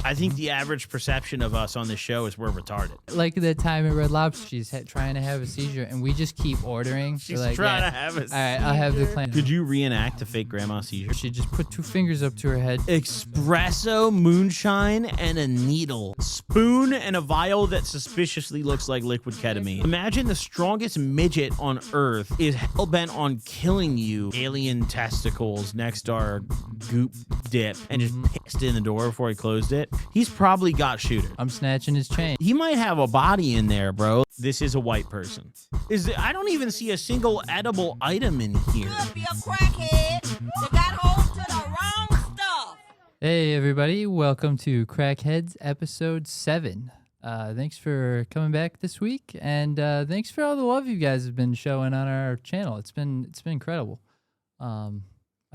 I think the average perception of us on this show is we're retarded. Like that time at Red Lobster, she's trying to have a seizure, and we just keep ordering. She's like, trying to have a seizure. All right, I'll have the plan. Could you reenact a fake grandma seizure? She just put 2 fingers up to her head. Espresso, moonshine, and a needle. Spoon and a vial that suspiciously looks like liquid ketamine. Imagine the strongest midget on Earth is hell-bent on killing you. Alien testicles next to our goop dip and just pissed in the door before he closed it. He's probably got shooter. I'm snatching his chain. He might have a body in there, bro. This is a white person. I don't even see a single edible item in here. Could be a crackhead. You got hold to the wrong stuff. Hey everybody, welcome to Crackheads episode 7. Thanks for coming back this week, and thanks for all the love you guys have been showing on our channel. It's been incredible. I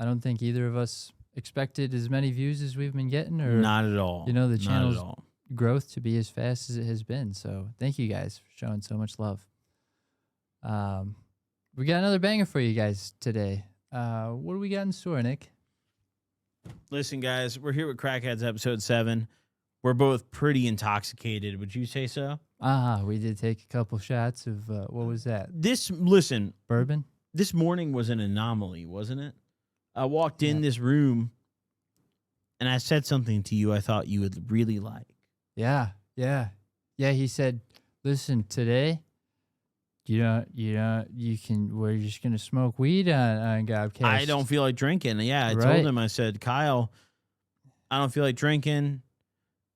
don't think either of us expected as many views as we've been getting, or not at all. You know, the channel's growth to be as fast as it has been. So thank you guys for showing so much love. We got another banger for you guys today. What do we got in store, Nick? Listen, guys, we're here with Crackheads episode 7. We're both pretty intoxicated. Would you say so? We did take a couple shots of, what was that? Listen. Bourbon? This morning was an anomaly, wasn't it? I walked in this room, and I said something to you I thought you would really like. Yeah. He said, listen, today, we're just going to smoke weed on Godcast. I don't feel like drinking. Yeah, I told him, I said, Kyle, I don't feel like drinking.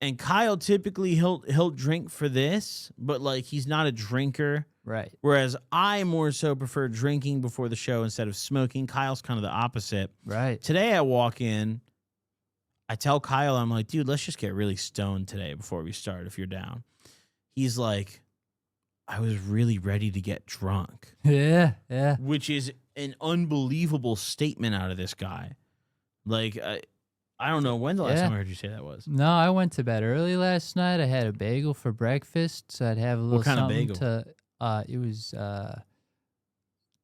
And Kyle, typically, he'll drink for this, but, like, he's not a drinker. Right. Whereas I more so prefer drinking before the show instead of smoking. Kyle's kind of the opposite. Right. Today I walk in, I tell Kyle, I'm like, dude, let's just get really stoned today before we start if you're down. He's like, I was really ready to get drunk. Yeah. Which is an unbelievable statement out of this guy. Like, I don't know when the last time I heard you say that was. No, I went to bed early last night. I had a bagel for breakfast, so I'd have a little something to... it was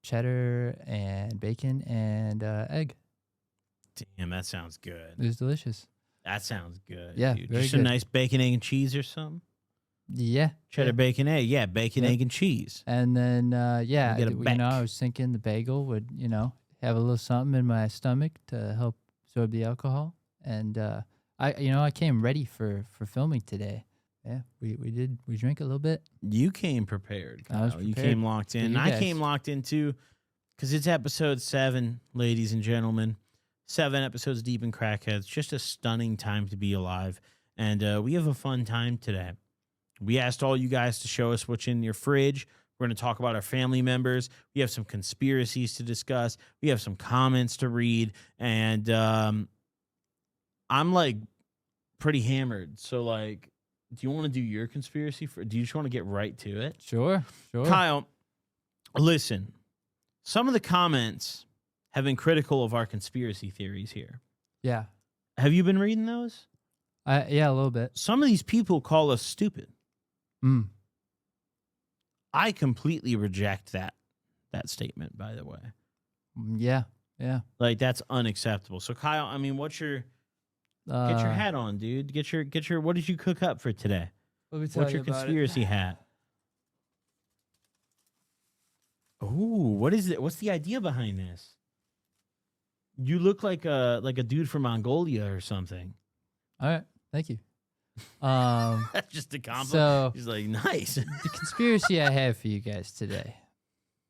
cheddar and bacon and egg. Damn, that sounds good. It was delicious. That sounds good. Yeah, dude. very Just some good. nice bacon, egg, and cheese or something. Yeah, Cheddar, bacon, egg. Yeah, bacon, egg, and cheese. And then Get a back. I was thinking the bagel would have a little something in my stomach to help absorb the alcohol. And I came ready for filming today. Yeah, we drank a little bit. You came prepared, Kyle. I was prepared. You came locked in. I came locked in too, because it's episode 7, ladies and gentlemen. 7 episodes deep in Crackheads. Just a stunning time to be alive. And we have a fun time today. We asked all you guys to show us what's in your fridge. We're going to talk about our family members. We have some conspiracies to discuss. We have some comments to read. And I'm like pretty hammered. So like, do you want to do your conspiracy? Do you just want to get right to it? Sure. Kyle, listen. Some of the comments have been critical of our conspiracy theories here. Yeah. Have you been reading those? Yeah, a little bit. Some of these people call us stupid. I completely reject that statement, by the way. Yeah. Like, that's unacceptable. So, Kyle, I mean, what's your... get your hat on, dude. Get your. What did you cook up for today? Let me tell What's you your about conspiracy hat? Ooh, what is it? What's the idea behind this? You look like a dude from Mongolia or something. All right, thank you. That's just a compliment. So he's like, nice. The conspiracy I have for you guys today: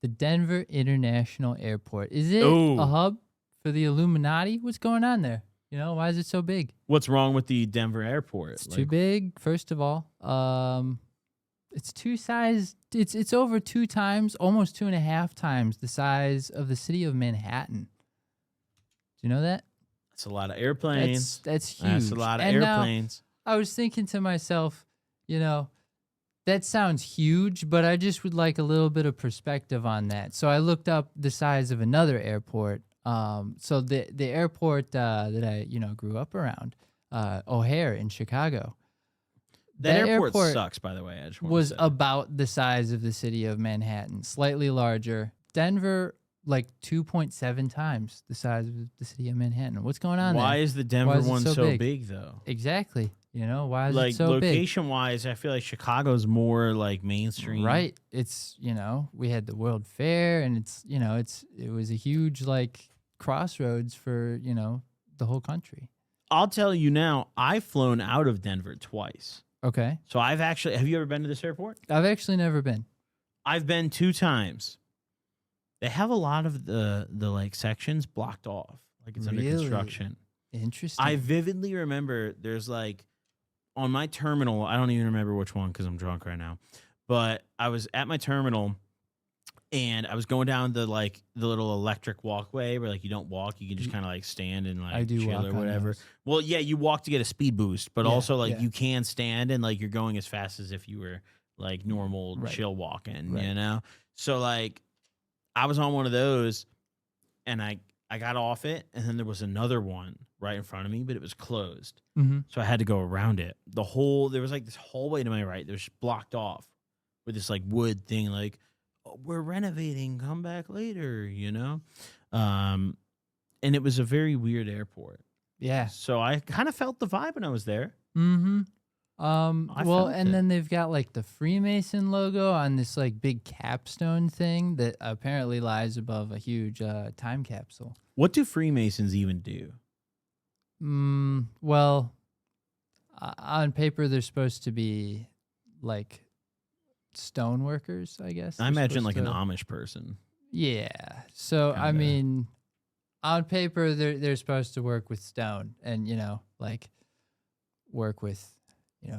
the Denver International Airport. Is it a hub for the Illuminati? What's going on there? Why is it so big? What's wrong with the Denver airport? It's too big, first of all. It's over 2 times, almost 2.5 times the size of the city of Manhattan. Do you know that? That's a lot of airplanes. That's huge. That's a lot of airplanes. Now, I was thinking to myself, that sounds huge, but I just would like a little bit of perspective on that. So I looked up the size of another airport. So the airport that I grew up around, O'Hare in Chicago. That airport sucks, by the way. I just was about the size of the city of Manhattan, slightly larger. Denver, like 2.7 times the size of the city of Manhattan. What's going on there? Why is the Denver one so big, though? Exactly. You know, why is like it so big? location wise, I feel like Chicago's more like mainstream. Right. It's, we had the World Fair, and it was a huge like crossroads for, the whole country. I'll tell you now, I've flown out of Denver twice. Okay. So have you ever been to this airport? I've actually never been. I've been 2 times. They have a lot of the like sections blocked off. Like it's under construction. Interesting. I vividly remember there's like on my terminal, I don't even remember which one because I'm drunk right now. But I was at my terminal and I was going down the little electric walkway where like you don't walk, you can just kind of like stand and like chill or whatever. Well, yeah, you walk to get a speed boost, but also like you can stand and like you're going as fast as if you were like normal chill walking, you know? So like I was on one of those and I got off it, and then there was another one right in front of me, but it was closed. Mm-hmm. So I had to go around it. There was like this hallway to my right that was blocked off with this like wood thing, like, oh, we're renovating, come back later, you know? And it was a very weird airport. Yeah. So I kind of felt the vibe when I was there. Mm-hmm. Then they've got like the Freemason logo on this like big capstone thing that apparently lies above a huge time capsule. What do Freemasons even do? On paper they're supposed to be like stone workers, I guess. I imagine like an Amish person. Yeah. So Kinda. I mean, on paper they're supposed to work with stone, and like work with.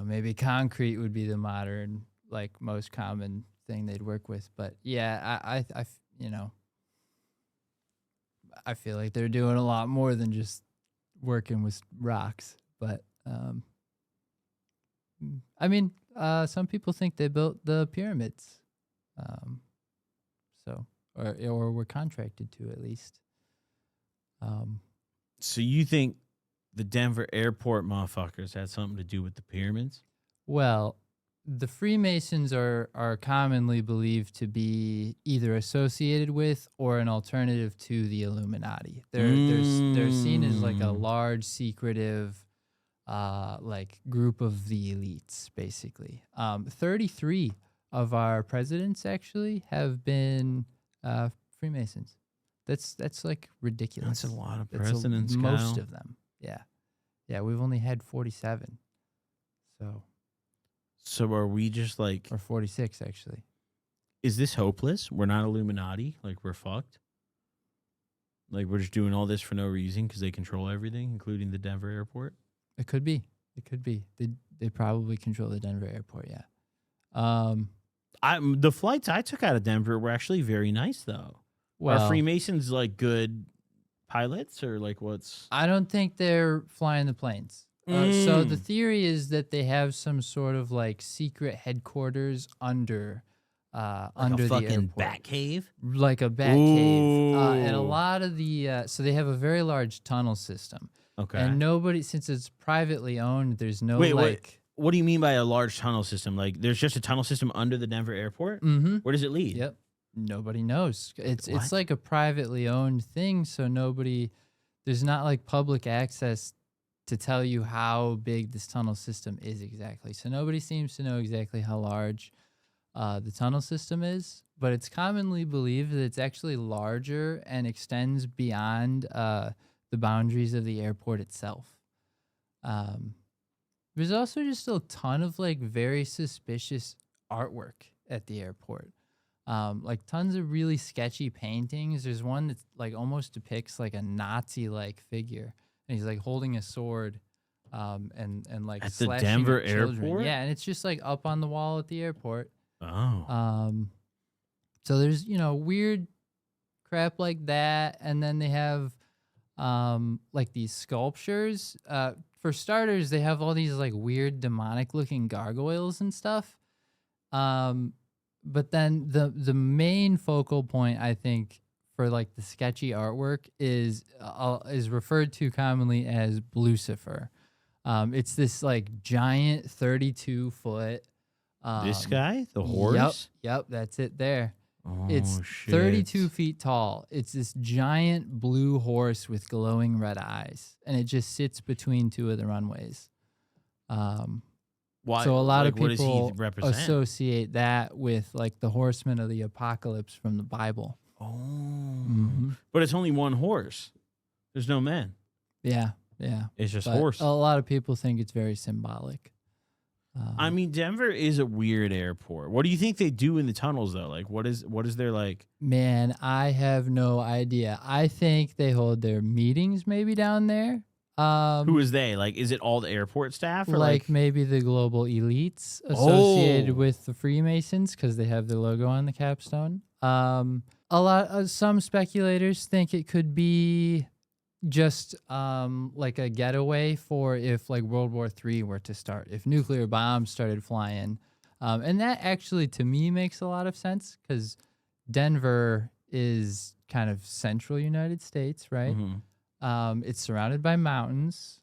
Maybe concrete would be the modern, like most common thing they'd work with. But yeah, I feel like they're doing a lot more than just working with rocks. But some people think they built the pyramids, or were contracted to at least. So you think the Denver airport motherfuckers had something to do with the pyramids? Well, the Freemasons are commonly believed to be either associated with or an alternative to the Illuminati. They're seen as like a large, secretive, like group of the elites, basically. 33 of our presidents actually have been Freemasons. That's like ridiculous. That's a lot of presidents, Kyle. Most of them. Yeah, we've only had 47. So are we just like... Or 46, actually. Is this hopeless? We're not Illuminati? Like, we're fucked? Like, we're just doing all this for no reason because they control everything, including the Denver airport? It could be. They probably control the Denver airport, yeah. The flights I took out of Denver were actually very nice, though. Well, are Freemasons, like, good pilots, or like what's... I don't think they're flying the planes. So the theory is that they have some sort of like secret headquarters under the fucking airport. bat cave, like a bat cave, and a lot of the so they have a very large tunnel system. Okay, and nobody, since it's privately owned, there's no wait. What do you mean by a large tunnel system? Like, there's just a tunnel system under the Denver airport? Mm-hmm. Where does it lead? Yep. Nobody knows. It's like a privately owned thing, so there's not like public access to tell you how big this tunnel system is exactly. So nobody seems to know exactly how large the tunnel system is, but it's commonly believed that it's actually larger and extends beyond the boundaries of the airport itself. There's also just a ton of like very suspicious artwork at the airport. Like tons of really sketchy paintings. There's one that like almost depicts like a Nazi-like figure, and he's like holding a sword, and like at the slashing Denver at children. airport. Yeah, and it's just like up on the wall at the airport. Oh. So there's weird crap like that, and then they have like these sculptures. For starters, they have all these like weird demonic-looking gargoyles and stuff. But then the main focal point, I think, for like the sketchy artwork is referred to commonly as Lucifer. It's this like giant 32-foot. This guy, the horse. Yep, that's it. There. Oh, It's shit. 32 feet tall. It's this giant blue horse with glowing red eyes, and it just sits between two of the runways. Why? So a lot of what does he people represent? associate that with like the horsemen of the apocalypse from the Bible. Oh, but it's only one horse. There's no men. Yeah. It's just But horse. a lot of people think it's very symbolic. I mean, Denver is a weird airport. What do you think they do in the tunnels though? Like, what is their like? Man, I have no idea. I think they hold their meetings maybe down there. Who is they? Like, is it all the airport staff or like maybe the global elites associated with the Freemasons because they have the logo on the capstone. Some speculators think it could be just like a getaway for if like World War III were to start, if nuclear bombs started flying. And that actually to me makes a lot of sense because Denver is kind of central United States, right? It's surrounded by mountains,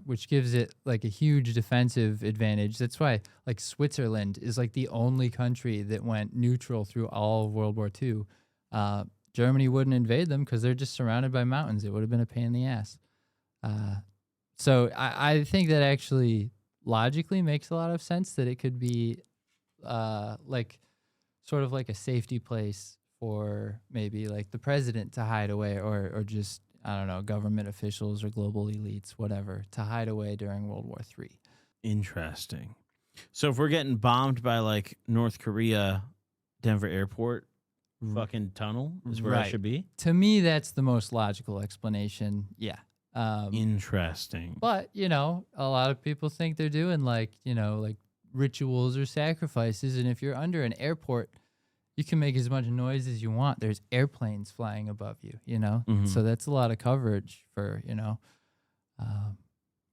which gives it like a huge defensive advantage. That's why like Switzerland is like the only country that went neutral through all of World War II. Germany wouldn't invade them because they're just surrounded by mountains. It would have been a pain in the ass. So I think that actually logically makes a lot of sense that it could be like sort of like a safety place for maybe like the president to hide away or just, I don't know, government officials or global elites, whatever, to hide away during World War III. Interesting. So if we're getting bombed by like North Korea, Denver airport, fucking tunnel is where I should be. To me, that's the most logical explanation. Yeah. Interesting. But, you know, a lot of people think they're doing like, you know, like rituals or sacrifices. And if you're under an airport, you can make as much noise as you want. There's airplanes flying above you, you know? So that's a lot of coverage for, you know,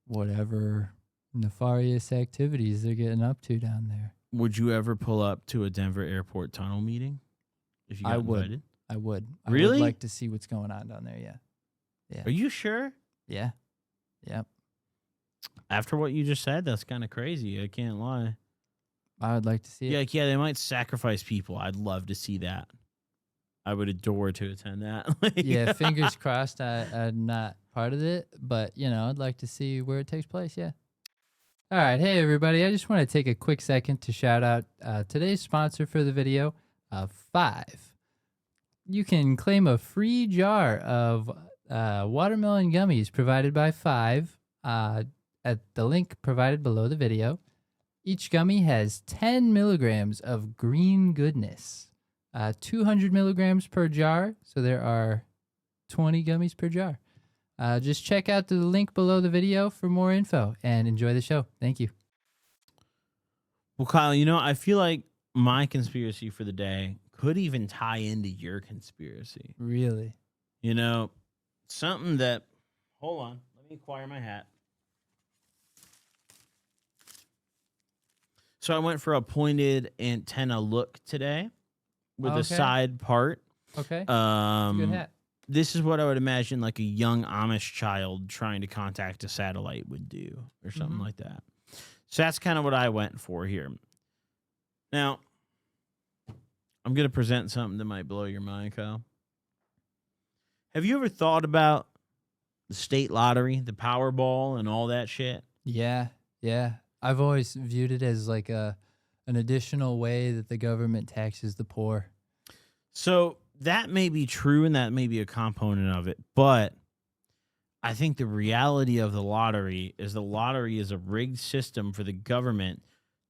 whatever nefarious activities they're getting up to down there. Would you ever pull up to a Denver airport tunnel meeting? If you got invited? I would. Really? I would like to see what's going on down there, yeah. Are you sure? Yeah. Yep. After what you just said, that's kind of crazy. I can't lie. I would like to see it. Yeah, they might sacrifice people. I'd love to see that. I would adore to attend that. Yeah, fingers crossed I'm not part of it, but, you know, I'd like to see where it takes place, yeah. All right, hey, everybody. I just want to take a quick second to shout out today's sponsor for the video, Five. You can claim a free jar of watermelon gummies provided by Five at the link provided below the video. Each gummy has 10 milligrams of green goodness, 200 milligrams per jar, so there are 20 gummies per jar. Just check out the link below the video for more info and enjoy the show. Thank you. Well, Kyle, you know, I feel like my conspiracy for the day could even tie into your conspiracy. Really? You know, something that, hold on, let me acquire my hat. So I went for a pointed antenna look today with a side part. Okay. Good hat. This is what I would imagine like a young Amish child trying to contact a satellite would do or something like that. So that's kind of what I went for here. Now, I'm going to present something that might blow your mind, Kyle. Have you ever thought about the state lottery, the Powerball, and all that shit? Yeah. I've always viewed it as like an additional way that the government taxes the poor. So that may be true, and that may be a component of it, but I think the reality of the lottery is a rigged system for the government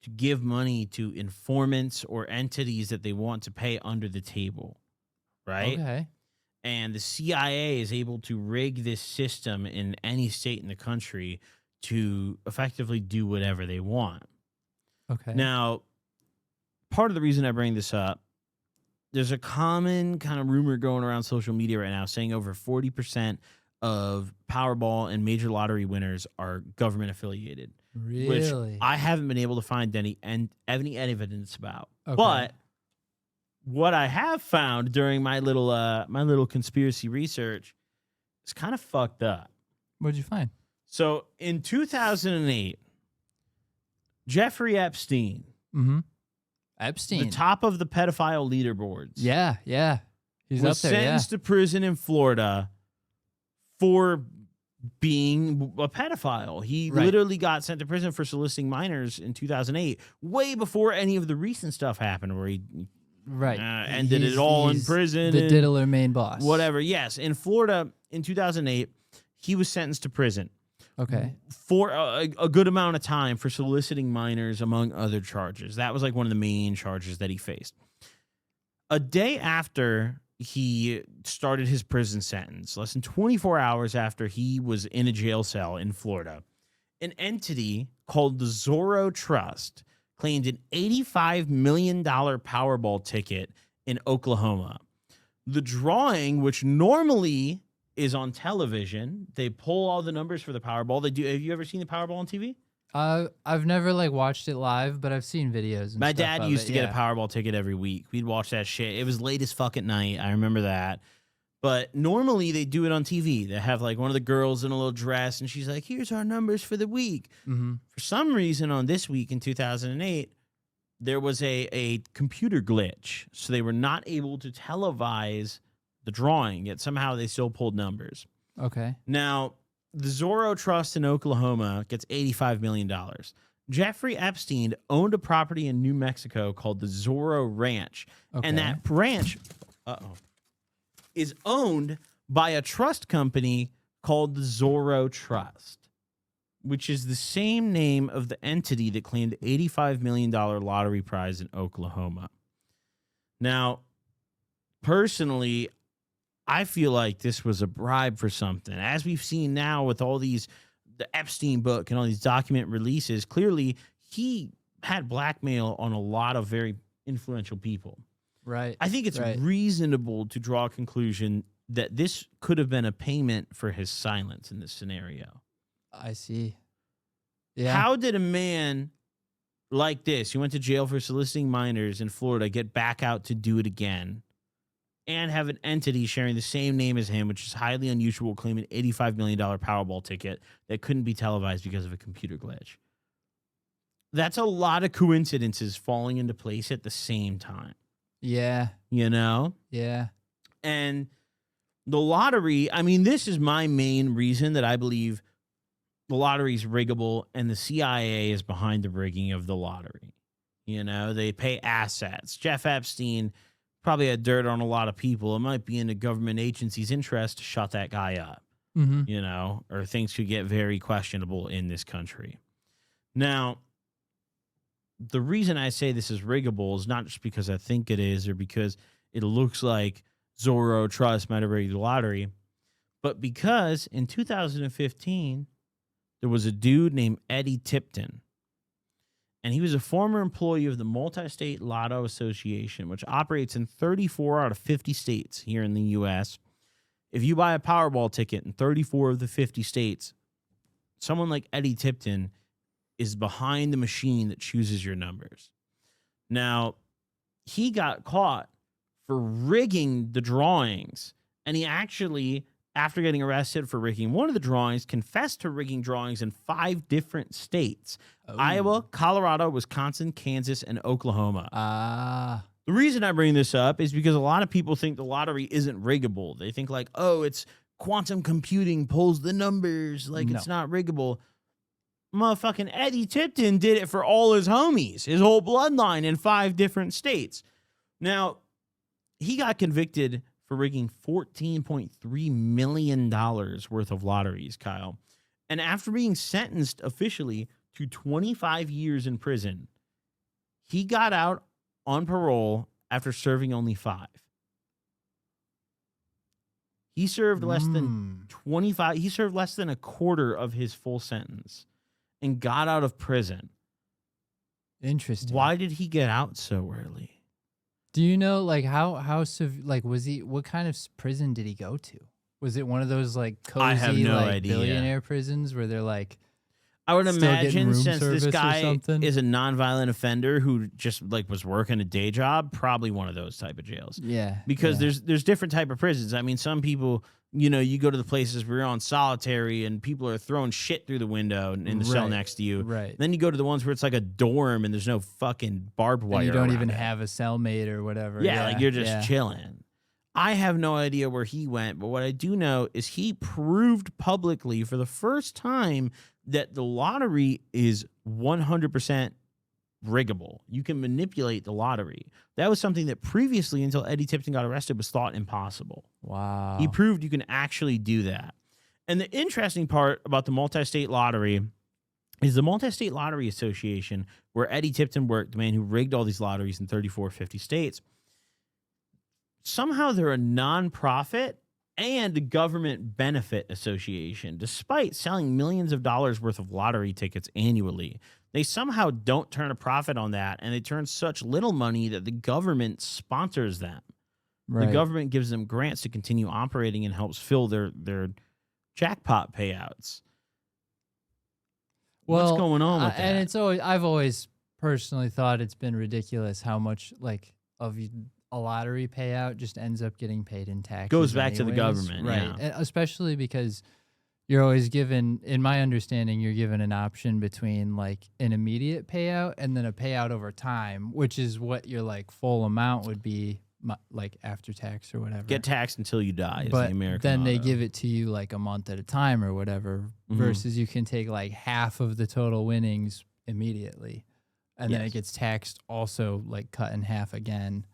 to give money to informants or entities that they want to pay under the table, right? Okay. And the CIA is able to rig this system in any state in the country to effectively do whatever they want. Okay. Now, part of the reason I bring this up, there's a common kind of rumor going around social media right now saying over 40% of Powerball and major lottery winners are government affiliated. Really? Which I haven't been able to find any evidence about. Okay. But what I have found during my little conspiracy research is kind of fucked up. What'd you find? So in 2008, Jeffrey Epstein, Epstein, the top of the pedophile leaderboards, yeah, he's was up there. sentenced to prison in Florida for being a pedophile. He literally got sent to prison for soliciting minors in 2008, way before any of the recent stuff happened, where he ended it all in prison. The diddler main boss. Whatever. Yes. In Florida in 2008, he was sentenced to prison. Okay. For a good amount of time for soliciting minors, among other charges. That was like one of the main charges that he faced. A day after he started his prison sentence, less than 24 hours after he was in a jail cell in Florida, an entity called the Zorro Trust claimed an $85 million Powerball ticket in Oklahoma. The drawing, which normally is on television, they pull all the numbers for the Powerball. Have you ever seen the Powerball on TV? I've never like watched it live, but I've seen videos. My dad used to get a Powerball ticket every week. We'd watch that shit. It was late as fuck at night. I remember that. But normally they do it on TV. They have like one of the girls in a little dress, and she's like, "Here's our numbers for the week." Mm-hmm. For some reason, on this week in 2008, there was a computer glitch, so they were not able to televise the drawing. Yet somehow they still pulled numbers. Okay. Now, the Zorro Trust in Oklahoma gets $85 million. Jeffrey Epstein owned a property in New Mexico called the Zorro Ranch. Okay. And that ranch is owned by a trust company called the Zorro Trust, which is the same name of the entity that claimed $85 million lottery prize in Oklahoma. Now, personally, I feel like this was a bribe for something. As we've seen now with all these, the Epstein book and all these document releases, clearly he had blackmail on a lot of very influential people. Right. I think it's reasonable to draw a conclusion that this could have been a payment for his silence in this scenario. I see. Yeah. How did a man like this, who went to jail for soliciting minors in Florida, get back out to do it again? And have an entity sharing the same name as him, which is highly unusual, claiming an $85 million Powerball ticket that couldn't be televised because of a computer glitch. That's a lot of coincidences falling into place at the same time. Yeah. You know? Yeah. And the lottery, I mean, this is my main reason that I believe the lottery is riggable and the CIA is behind the rigging of the lottery. You know, they pay assets. Jeff Epstein probably had dirt on a lot of people. It might be in a government agency's interest to shut that guy up, you know, or things could get very questionable in this country. Now, the reason I say this is riggable is not just because I think it is or because it looks like Zorro Trust might have rigged the lottery, but because in 2015, there was a dude named Eddie Tipton. And he was a former employee of the Multi-State Lotto Association, which operates in 34 out of 50 states here in the U.S. If you buy a Powerball ticket in 34 of the 50 states, someone like Eddie Tipton is behind the machine that chooses your numbers. Now, he got caught for rigging the drawings, and he actually, after getting arrested for rigging one of the drawings, confessed to rigging drawings in 5 different states. Iowa, Colorado, Wisconsin, Kansas, and Oklahoma. The reason I bring this up is because a lot of people think the lottery isn't riggable. They think like, oh, it's quantum computing pulls the numbers. Like, it's not riggable. Motherfucking Eddie Tipton did it for all his homies, his whole bloodline in 5 different states. Now, he got convicted for rigging $14.3 million worth of lotteries, Kyle. And after being sentenced officially to 25 years in prison, he got out on parole after serving only 5. He served less than 25. He served less than a quarter of his full sentence and got out of prison. Interesting. Why did he get out so early? Do you know, like, was he, what kind of prison did he go to? Was it one of those, like, cozy, I have no like, idea. billionaire prisons where they're, like, I would still imagine, room since this service or guy something? is a nonviolent offender who just, like, was working a day job, probably one of those type of jails. Yeah. Because there's different type of prisons. I mean, some people, you know, you go to the places where you're on solitary and people are throwing shit through the window in the cell next to you. Right. Then you go to the ones where it's like a dorm and there's no fucking barbed wire. And you don't around even it. have a cellmate or whatever. Yeah, like you're just chilling. I have no idea where he went, but what I do know is he proved publicly for the first time that the lottery is 100% riggable. You can manipulate the lottery. That was something that previously, until Eddie Tipton got arrested, was thought impossible. Wow. He proved you can actually do that. And the interesting part about the multi-state lottery is the Multi-State Lottery Association, where Eddie Tipton worked, the man who rigged all these lotteries in 34, 50 states. Somehow they're a nonprofit and a government benefit association, despite selling millions of dollars worth of lottery tickets annually. They somehow don't turn a profit on that, and they turn such little money that the government sponsors them. Right. The government gives them grants to continue operating and helps fill their jackpot payouts. Well, what's going on with that? And it's always, I've always personally thought it's been ridiculous how much like of a lottery payout just ends up getting paid in taxes. Goes back to the anyways. government, right? yeah. And especially because you're always given, in my understanding, you're given an option between like an immediate payout and then a payout over time, which is what your like full amount would be, like after tax or whatever. Get taxed until you die. Is But the American then they motto. give it to you like a month at a time or whatever, versus you can take like half of the total winnings immediately, and then it gets taxed also like cut in half again.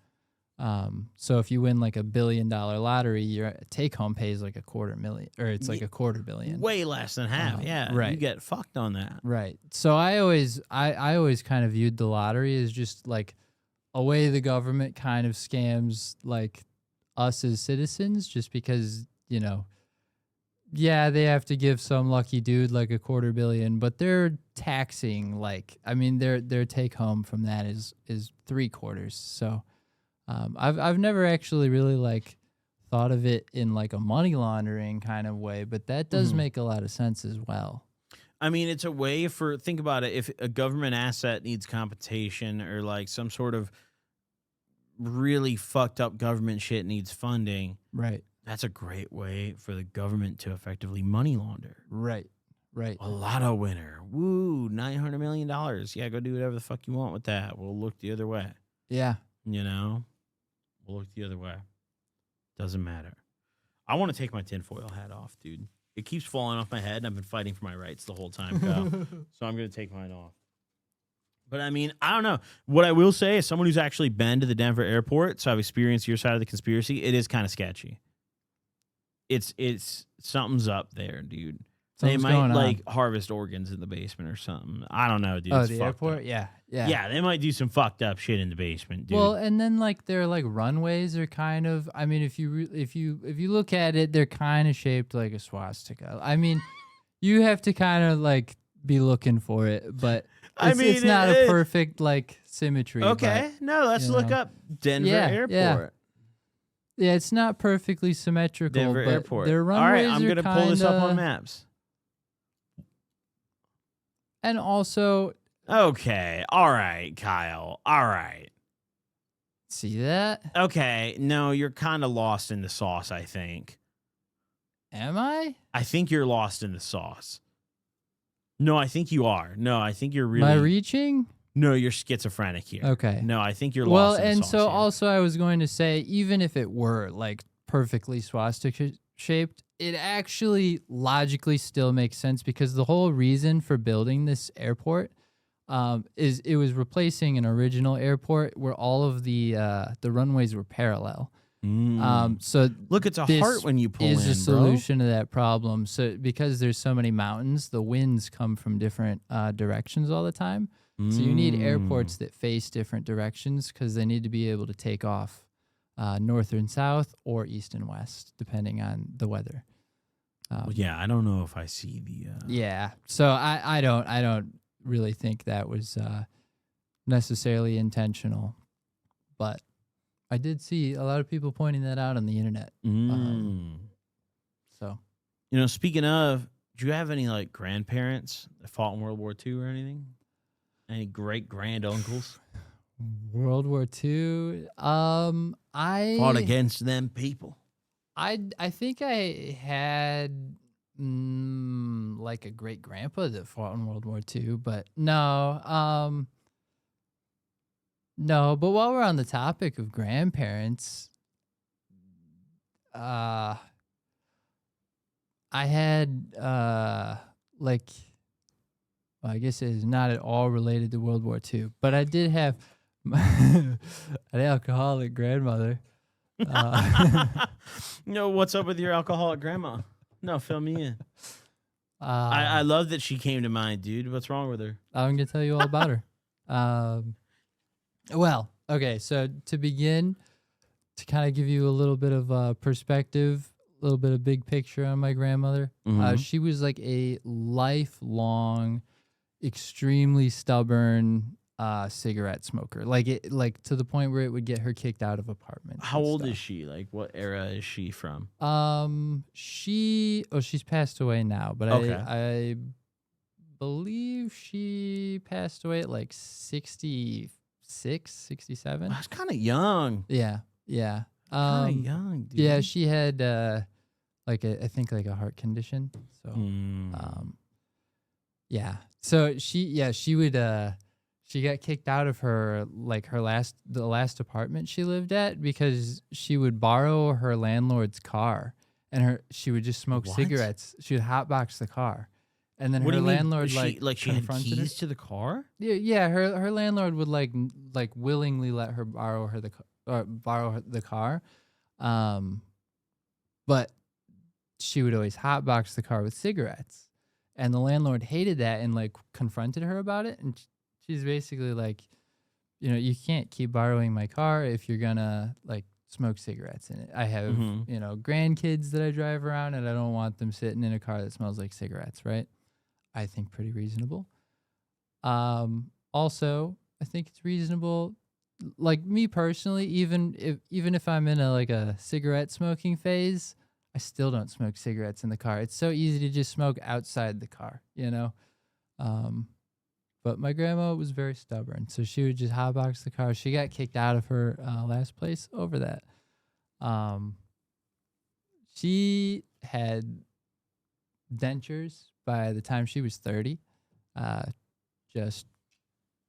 So if you win like $1 billion lottery, your take home pay is like $250,000, or it's like $250 million. Way less than half. Yeah, right. You get fucked on that. Right. So I always kind of viewed the lottery as just like a way the government kind of scams like us as citizens, just because, you know, yeah, they have to give some lucky dude like $250 million, but they're taxing like, I mean, their take home from that is 3/4. So I've never actually really like thought of it in like a money laundering kind of way, but that does make a lot of sense as well. I mean, it's a way for, think about it, if a government asset needs compensation or like some sort of really fucked up government shit needs funding, Right. that's a great way for the government to effectively money launder. Right. Right. A lotto winner. Woo, $900 million. Yeah, go do whatever the fuck you want with that. We'll look the other way. Yeah. You know? We'll look the other way. Doesn't matter. I want to take my tinfoil hat off, dude. It keeps falling off my head, and I've been fighting for my rights the whole time, Kyle. So I'm going to take mine off. But, I mean, I don't know. What I will say, as someone who's actually been to the Denver airport, so I've experienced your side of the conspiracy, it is kind of sketchy. It's something's up there, dude. Something's they going might, on. like, harvest organs in the basement or something. I don't know, dude. Oh, It's the fucked airport? up. Yeah. Yeah. Yeah, they might do some fucked up shit in the basement, dude. Well, and then like their like runways are kind of, I mean, if you look at it, they're kind of shaped like a swastika. I mean, you have to kind of like be looking for it, but it's not a perfect like symmetry. Okay, but, no, let's look up Denver Airport. Yeah, it's not perfectly symmetrical. Denver but Airport. Their All runways right, I'm going to pull this up on maps. And also, okay, all right, Kyle. All right. see that? Okay, no, you're kind of lost in the sauce, I think. Am I? I think you're lost in the sauce. No, I think you are. No, I think you're really... Am I reaching? No, you're schizophrenic here. Okay. No, I think you're Well, lost in the and sauce so here. also I was going to say, even if it were like perfectly swastika shaped, it actually logically still makes sense, because the whole reason for building this airport is it was replacing an original airport where all of the runways were parallel. So look, it's a this heart when you pull is in, a solution to that problem. So because there's so many mountains, the winds come from different directions all the time. So you need airports that face different directions, because they need to be able to take off north and south or east and west, depending on the weather. Well, yeah, I don't know if I see the... Yeah, so I don't really think that was necessarily intentional, but I did see a lot of people pointing that out on the internet. So, you know, speaking of, do you have any like grandparents that fought in World War II or anything? Any great grand uncles? World War II. I Fought against them people. I think I had like a great grandpa that fought in World War II, but no. No, but while we're on the topic of grandparents, I had like, well, I guess it is not at all related to World War II, but I did have an alcoholic grandmother. No, what's up with your alcoholic grandma? No, fill me in. I love that she came to mind, dude. What's wrong with her? I'm gonna tell you all about her. Well, okay, so to begin, to kind of give you a little bit of perspective, a little bit of big picture on my grandmother. She was like a lifelong, extremely stubborn cigarette smoker. Like to the point where it would get her kicked out of apartments. How old is she? Like, what era is she from? She's passed away now, but Okay. I believe she passed away at like 66, 67. That's kind of young. Yeah. Kind of young, dude. Yeah, she had I think like a heart condition. So yeah. So she would she got kicked out of her the last apartment she lived at because she would borrow her landlord's car and she would just smoke cigarettes. She would hotbox the car. And then What her do you mean? landlord she had confronted keys her. to the car? Yeah, her landlord would like willingly let her borrow the car. But she would always hotbox the car with cigarettes. And the landlord hated that and like confronted her about it. And she's basically like, you can't keep borrowing my car if you're gonna like smoke cigarettes in it. I have, grandkids that I drive around and I don't want them sitting in a car that smells like cigarettes, right? I think pretty reasonable. Also, I think it's reasonable. Like me personally, even if I'm in a cigarette smoking phase, I still don't smoke cigarettes in the car. It's so easy to just smoke outside the car, But my grandma was very stubborn, so she would just hotbox the car. She got kicked out of her last place over that. She had dentures by the time she was 30. Just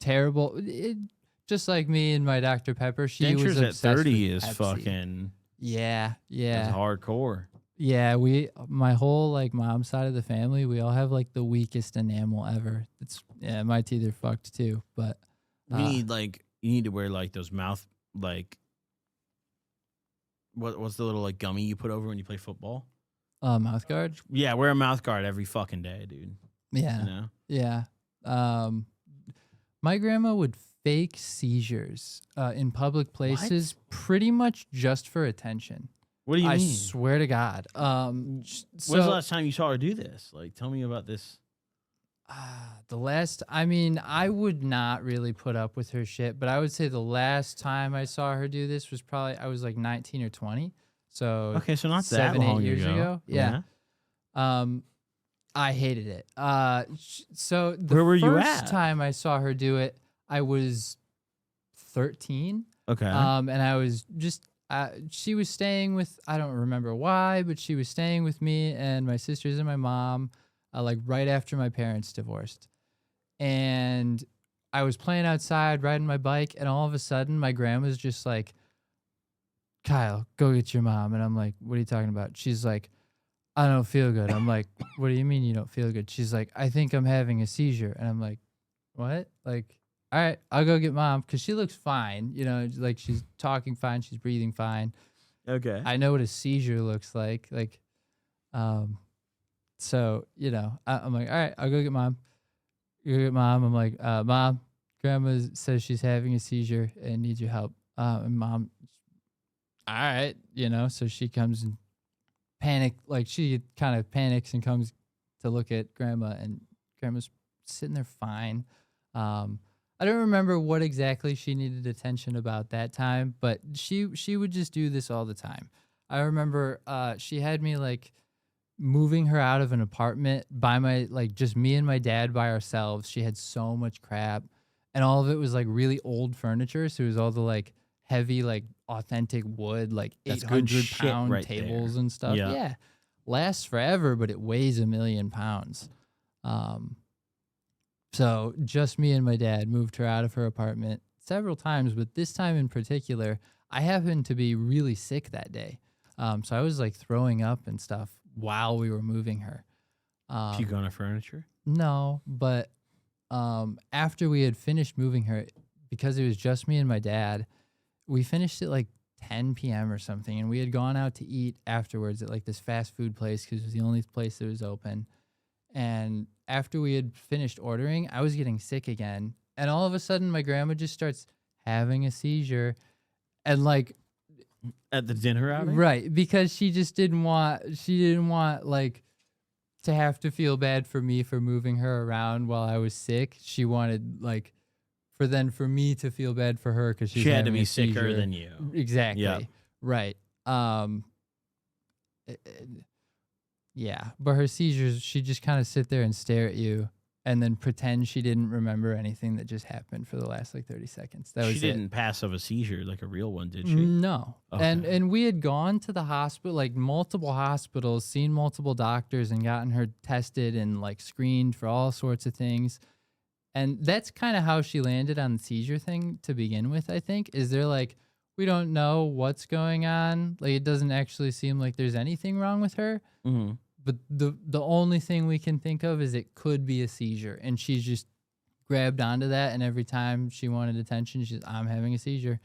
terrible. Just like me and my Dr. Pepper, she was Dentures at obsessed 30 with is Pepsi. fucking. Yeah. That's hardcore. Yeah, my whole mom's side of the family, we all have the weakest enamel ever. My teeth are fucked too, but You need to wear those mouth what's the little gummy you put over when you play football? Mouth guard. Yeah, wear a mouth guard every fucking day, dude. Yeah, You know? yeah. My grandma would fake seizures in public places, pretty much just for attention. What do you mean? I swear to God. When's the last time you saw her do this? Tell me about this. I would not really put up with her shit, but I would say the last time I saw her do this was probably I was 19 or 20. So okay, so not that 7-8 years ago. Yeah. I hated it. So Where were you first at? time I saw her do it, I was 13. Okay. And I was just she was staying with, I don't remember why, but she was staying with me and my sisters and my mom, right after my parents divorced. And I was playing outside, riding my bike, and all of a sudden my grandma's just like, Kyle, go get your mom. And I'm like, what are you talking about? She's like, I don't feel good. I'm like, what do you mean you don't feel good? She's like, I think I'm having a seizure. And I'm like, what? All right, I'll go get mom because she looks fine. She's talking fine, she's breathing fine. Okay. I know what a seizure looks like. So I'm like, all right, I'll go get mom. You go get mom. I'm like, mom, grandma says she's having a seizure and needs your help. And mom, all right, so she comes and she kind of panics and comes to look at grandma, and grandma's sitting there fine. I don't remember what exactly she needed attention about that time, but she would just do this all the time. I remember she had me moving her out of an apartment by just me and my dad by ourselves. She had so much crap, and all of it was really old furniture. So it was all the heavy authentic wood, That's good 800-pound right tables there. and stuff. Yeah, lasts forever, but it weighs 1,000,000 pounds. So just me and my dad moved her out of her apartment several times, but this time in particular, I happened to be really sick that day. So I was like throwing up and stuff while we were moving her. She go on her furniture? No, but after we had finished moving her, because it was just me and my dad, we finished at like 10 p.m. or something, and we had gone out to eat afterwards at like this fast food place because it was the only place that was open. And after we had finished ordering, I was getting sick again, and all of a sudden my grandma just starts having a seizure, and like at the dinner outing, right? Because she just didn't want like to have to feel bad for me for moving her around while I was sick. She wanted like for me to feel bad for her because she had to be sicker than you. Exactly. Yep. Right. Yeah, but her seizures, she just kind of sit there and stare at you and then pretend she didn't remember anything that just happened for the last like 30 seconds. That was She didn't pass of a seizure like a real one, did she? No. Okay. And we had gone to the hospital, like multiple hospitals, seen multiple doctors and gotten her tested and like screened for all sorts of things. And that's kind of how she landed on the seizure thing to begin with, I think. Is they're like, we don't know what's going on. Like, it doesn't actually seem like there's anything wrong with her. Mm-hmm. But the only thing we can think of is it could be a seizure. And she's just grabbed onto that. And every time she wanted attention, she's, I'm having a seizure.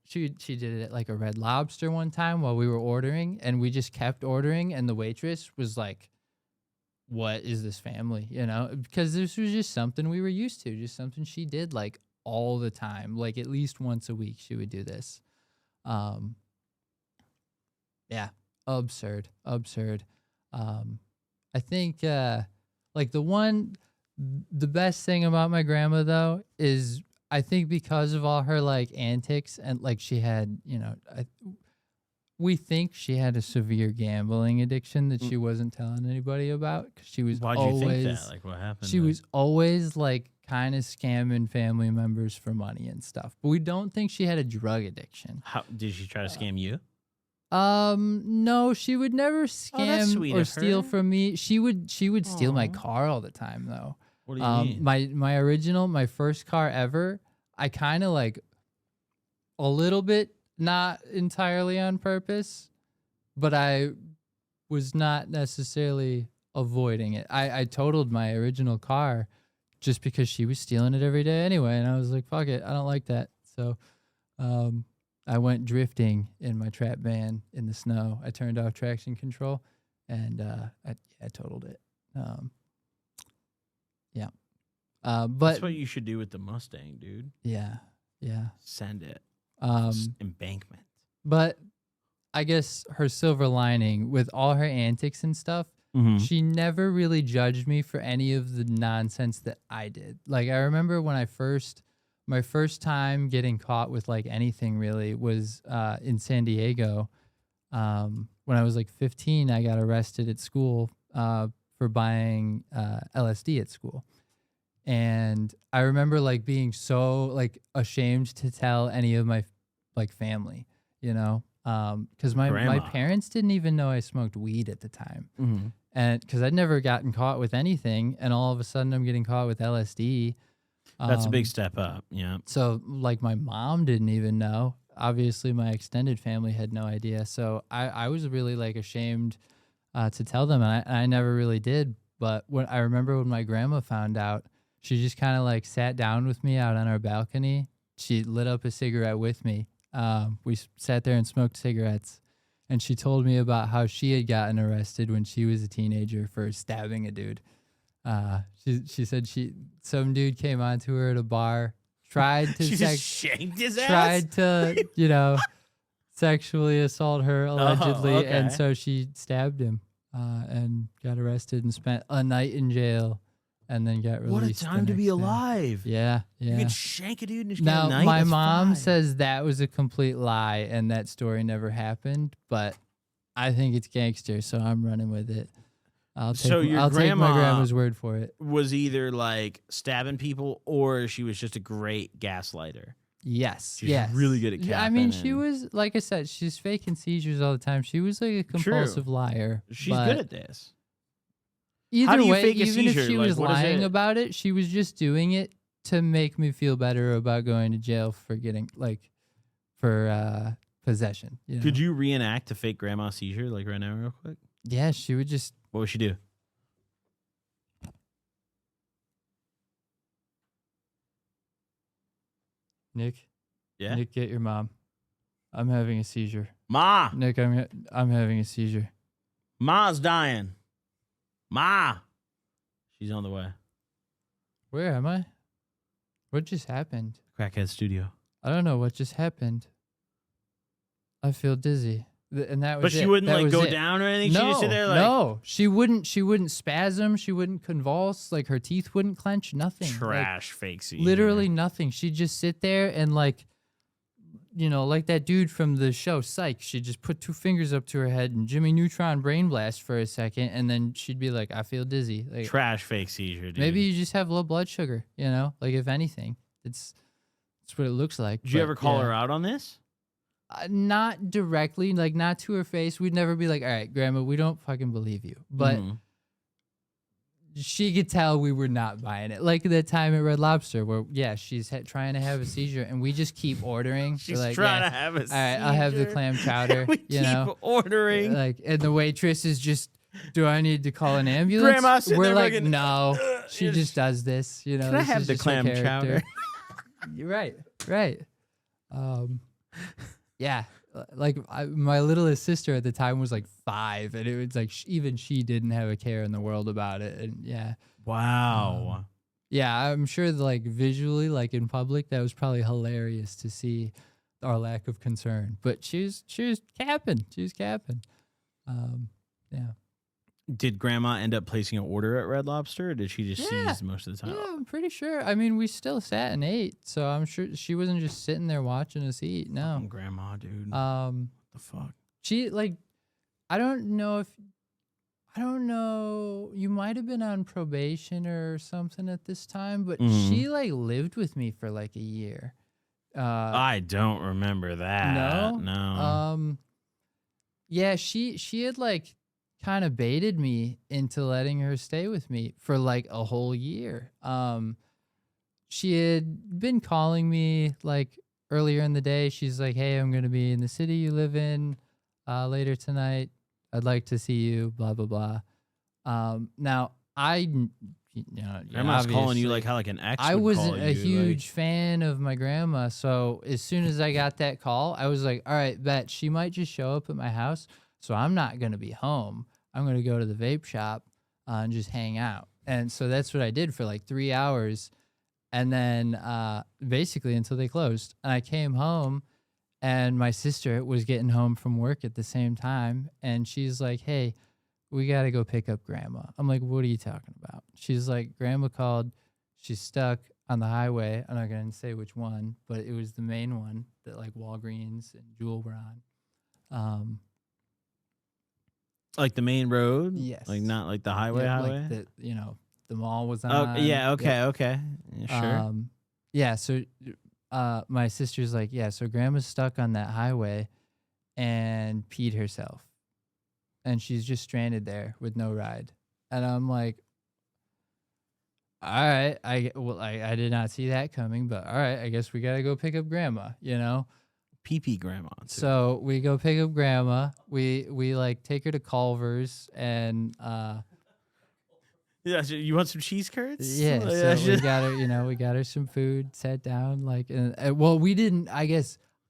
She did it at like a Red Lobster one time while we were ordering. And we just kept ordering. And the waitress was like, what is this family? You know, because this was just something we were used to, just something she did like all the time, like at least once a week she would do this. Yeah, absurd. I think like the best thing about my grandma though is I think because of all her like antics and like she had, you know, we think she had a severe gambling addiction that she wasn't telling anybody about because she was Why'd always, you think that? Like, what happened? She was always like kind of scamming family members for money and stuff. But we don't think she had a drug addiction. How did she try to scam you? No, she would never scam or steal her. from me. She would steal my car all the time though. What do you mean? My first car ever, I kind of like a little bit, not entirely on purpose, but I was not necessarily avoiding it. I totaled my original car just because she was stealing it every day anyway, and I was like, fuck it, I don't like that. So I went drifting in my trap van in the snow. I turned off traction control, and I totaled it. Yeah. But that's what you should do with the Mustang, dude. Yeah. Send it. Embankment. But I guess her silver lining with all her antics and stuff, she never really judged me for any of the nonsense that I did. Like I remember when my first time getting caught with like anything really was in San Diego. When I was like 15, I got arrested at school for buying LSD at school. And I remember like being so like ashamed to tell any of my like family, you know, because my parents didn't even know I smoked weed at the time. And because I'd never gotten caught with anything. And all of a sudden I'm getting caught with LSD. That's a big step up. Yeah. So like my mom didn't even know. Obviously my extended family had no idea. So I was really like ashamed to tell them. And I never really did. But I remember when my grandma found out, she just kind of like sat down with me out on our balcony. She lit up a cigarette with me. We sat there and smoked cigarettes. And she told me about how she had gotten arrested when she was a teenager for stabbing a dude. She said some dude came on to her at a bar, tried to shanked his ass? tried to, you know, sexually assault her allegedly. okay. And so she stabbed him and got arrested and spent a night in jail. And then got released. What a time to be alive. Yeah. You could shank a dude and just now, get a night. my That's mom fine. says that was a complete lie and that story never happened, but I think it's gangster, so I'm running with it. I'll take my grandma's word for it. Was either like stabbing people or she was just a great gaslighter. Yes. She's really good at capping. I mean, she was, like I said, she's faking seizures all the time. She was like a compulsive liar. She's good at this. Either way, fake a even seizure? if she Like, was what is lying it? about it, she was just doing it to make me feel better about going to jail for getting like for possession. You know? Could you reenact a fake grandma seizure like right now, real quick? Yeah, she would just. What would she do? Nick. Yeah. Nick, get your mom. I'm having a seizure. Ma. Nick, I'm having a seizure. Ma's dying. Ma. She's on the way. Where am I? What just happened? Crackhead Studio. I don't know what just happened. I feel dizzy. And that was But she it. wouldn't That like was go it. down or anything. No, She just sit there like no, she wouldn't spasm. She wouldn't convulse. Like her teeth wouldn't clench. Nothing. trash fake seizure. Literally nothing. She'd just sit there and like, you know, like that dude from the show Psych. She'd just put 2 fingers up to her head and Jimmy Neutron brain blast for a second, and then she'd be like, "I feel dizzy." Like Trash fake seizure, dude. maybe you just have low blood sugar. You know, like if anything, it's what it looks like. Did you But, ever call yeah. her out on this? Not directly, like not to her face. We'd never be like, "All right, Grandma, we don't fucking believe you," but. She could tell we were not buying it. Like that time at Red Lobster where, yeah, she's trying to have a seizure and we just keep ordering. She's We're like, trying yeah, to have a seizure. all right, I'll have the clam chowder. we you keep know, ordering. like, and the waitress is just, do I need to call an ambulance? Grandma sitting We're there like, fucking, no, she yes. just does this. You know, Can I this have is the just her clam character. chowder? You're right, right. Yeah, like my littlest sister at the time was like 5, and it was like even she didn't have a care in the world about it, and yeah. Wow. Yeah, I'm sure that, like visually, like in public, that was probably hilarious to see our lack of concern. But she was capping. She was capping. Yeah. Did Grandma end up placing an order at Red Lobster, or did she just seize most of the time? Yeah, I'm pretty sure. I mean, we still sat and ate, so I'm sure she wasn't just sitting there watching us eat. No. Fucking Grandma, dude. What the fuck? She like, I don't know. You might have been on probation or something at this time, but she like lived with me for like a year. I don't remember that. No. Yeah, she had like kind of baited me into letting her stay with me for like a whole year. She had been calling me like earlier in the day. She's like, "Hey, I'm going to be in the city you live in later tonight. I'd like to see you, blah, blah, blah." Now, Grandma's calling you like how like an ex I would wasn't call a you, huge fan of my grandma, so as soon as I got that call, I was like, all right, bet she might just show up at my house, so I'm not going to be home. I'm going to go to the vape shop and just hang out. And so that's what I did for like 3 hours, and then basically until they closed. And I came home, and my sister was getting home from work at the same time, and she's like, "Hey, we got to go pick up Grandma." I'm like, "What are you talking about?" She's like, "Grandma called. She's stuck on the highway." I'm not going to say which one, but it was the main one that like Walgreens and Jewel were on. Like the main road? Yes. Like not like the highway. Like the mall was on. Oh, yeah. Okay. Okay. Yeah, sure. Yeah. So my sister's like, "Yeah, so Grandma's stuck on that highway and peed herself. And she's just stranded there with no ride." And I'm like, all right, I did not see that coming, but all right, I guess we got to go pick up Grandma, you know? Pee-pee Grandma. Too. So we go pick up Grandma. We like take her to Culver's and yeah, so you want some cheese curds? yeah, so we got her, we got her some food, sat down, like, and well,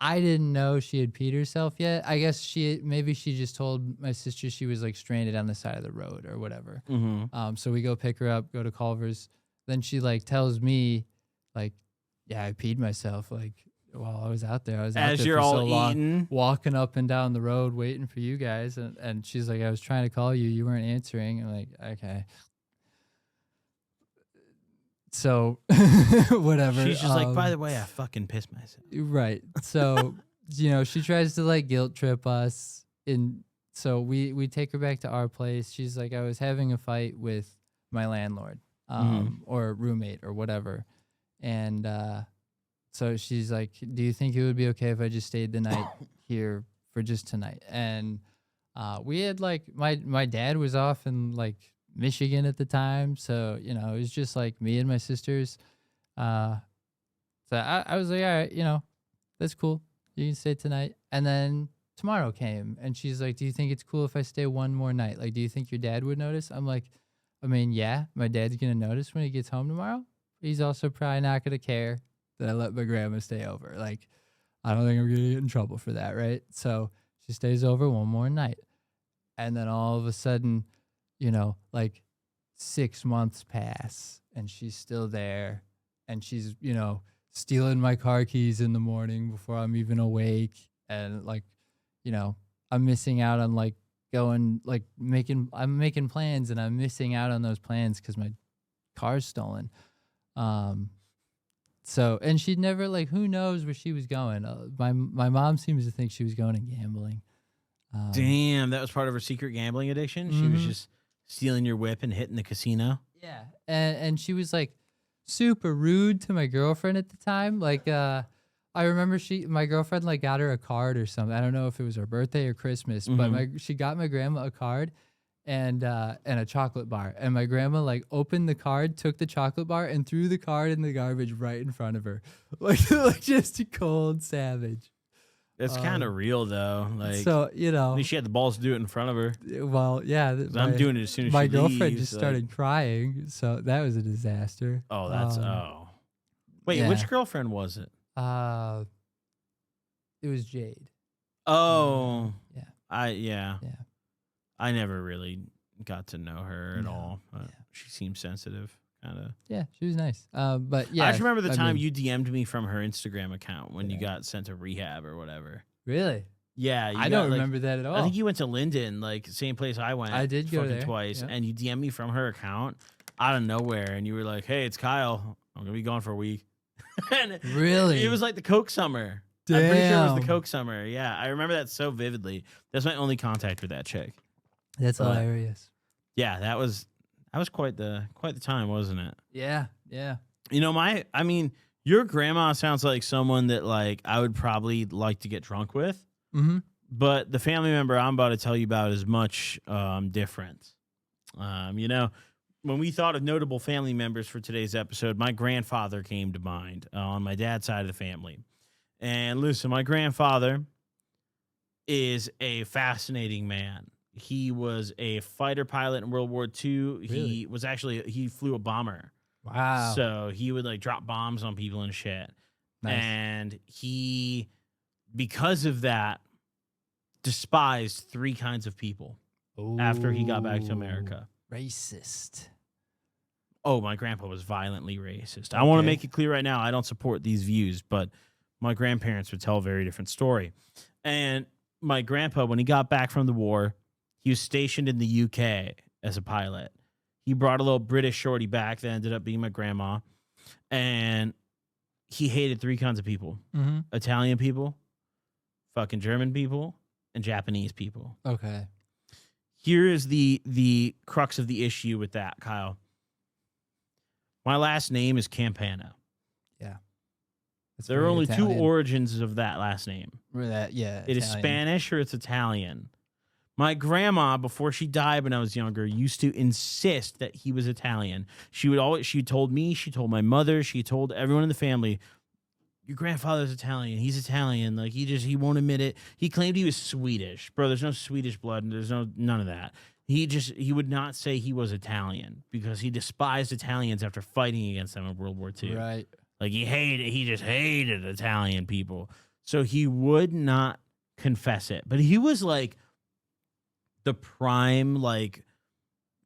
I didn't know she had peed herself yet. I guess maybe she just told my sister she was like stranded on the side of the road or whatever. So we go pick her up, go to Culver's. Then she like tells me, like, "Yeah, I peed myself." Like while I was out there, As you're for all so long, eating, walking up and down the road, waiting for you guys. And she's like, "I was trying to call you, you weren't answering." I'm like, "Okay." So whatever. she's just like, "By the way, I fucking pissed myself." Right. So, she tries to like guilt trip us. So we take her back to our place. She's like, "I was having a fight with my landlord, or roommate or whatever." And so she's like, "Do you think it would be okay if I just stayed the night here for just tonight?" And we had like, my dad was off in like Michigan at the time, so it was just like me and my sisters. So I was like, all right, that's cool. You can stay tonight. And then tomorrow came, and she's like, do you think it's cool if I stay one more night? Like, do you think your dad would notice? I'm like, I mean, yeah, my dad's going to notice when he gets home tomorrow. He's also probably not going to care that I let my grandma stay over. Like, I don't think I'm going to get in trouble for that, right? So she stays over one more night. And then all of a sudden, you know, like 6 months pass, and she's still there. And she's, you know, stealing my car keys in the morning before I'm even awake. And, like, you know, I'm missing out on, like, I'm making plans, and I'm missing out on those plans because my car's stolen. So, and she'd never, like, who knows where she was going. My mom seems to think she was going and gambling. Damn, that was part of her secret gambling addiction? She was just stealing your whip and hitting the casino? Yeah, and she was, like, super rude to my girlfriend at the time. Like, I remember my girlfriend, like, got her a card or something. I don't know if it was her birthday or Christmas, but she got my grandma a card and a chocolate bar. And my grandma, like, opened the card, took the chocolate bar, and threw the card in the garbage right in front of her. Like just a cold savage. It's kind of real, though. Like, so, you know. At least she had the balls to do it in front of her. Well, yeah. I'm doing it as soon as my she girlfriend leaves, just started crying, so that was a disaster. Oh, that's Wait, yeah. which girlfriend was it? It was Jade. Oh. Yeah. Yeah. I never really got to know her at all. She seemed sensitive, kind of. Yeah, she was nice. But yeah. I just remember the time you DM'd me from her Instagram account when you got sent to rehab or whatever. Really? Yeah. I don't remember that at all. I think you went to Linden, like same place I went. I did go there twice, and you DM'd me from her account out of nowhere, and you were like, "Hey, it's Kyle. I'm gonna be gone for a week." And really? It was like the Coke summer. Damn. I'm pretty sure it was the Coke summer. Yeah, I remember that so vividly. That's my only contact with that chick. That's hilarious. Yeah, that was quite the time, wasn't it? Yeah. You know, your grandma sounds like someone that, like, I would probably like to get drunk with. Mm-hmm. But the family member I'm about to tell you about is much different. You know, when we thought of notable family members for today's episode, my grandfather came to mind on my dad's side of the family. And listen, my grandfather is a fascinating man. He was a fighter pilot in World War II. Really? He flew a bomber. Wow. So he would, like, drop bombs on people and shit. Nice. And he, because of that, despised 3 kinds of people after he got back to America. Racist. Oh, my grandpa was violently racist. I want to make it clear right now, I don't support these views, but my grandparents would tell a very different story. And my grandpa, when he got back from the war, he was stationed in the UK as a pilot. He brought a little British shorty back that ended up being my grandma. And he hated 3 kinds of people. Mm-hmm. Italian people, fucking German people, and Japanese people. Okay. Here is the crux of the issue with that, Kyle. My last name is Campana. Yeah. There are only Italian. 2 origins of that last name. It is Spanish or it's Italian. My grandma, before she died when I was younger, used to insist that he was Italian. She told me, she told my mother, she told everyone in the family, your grandfather's Italian. He's Italian. Like, he won't admit it. He claimed he was Swedish. Bro, there's no Swedish blood and there's none of that. He would not say he was Italian because he despised Italians after fighting against them in World War II. Right. Like, he just hated Italian people. So he would not confess it. But he was, like, the prime, like,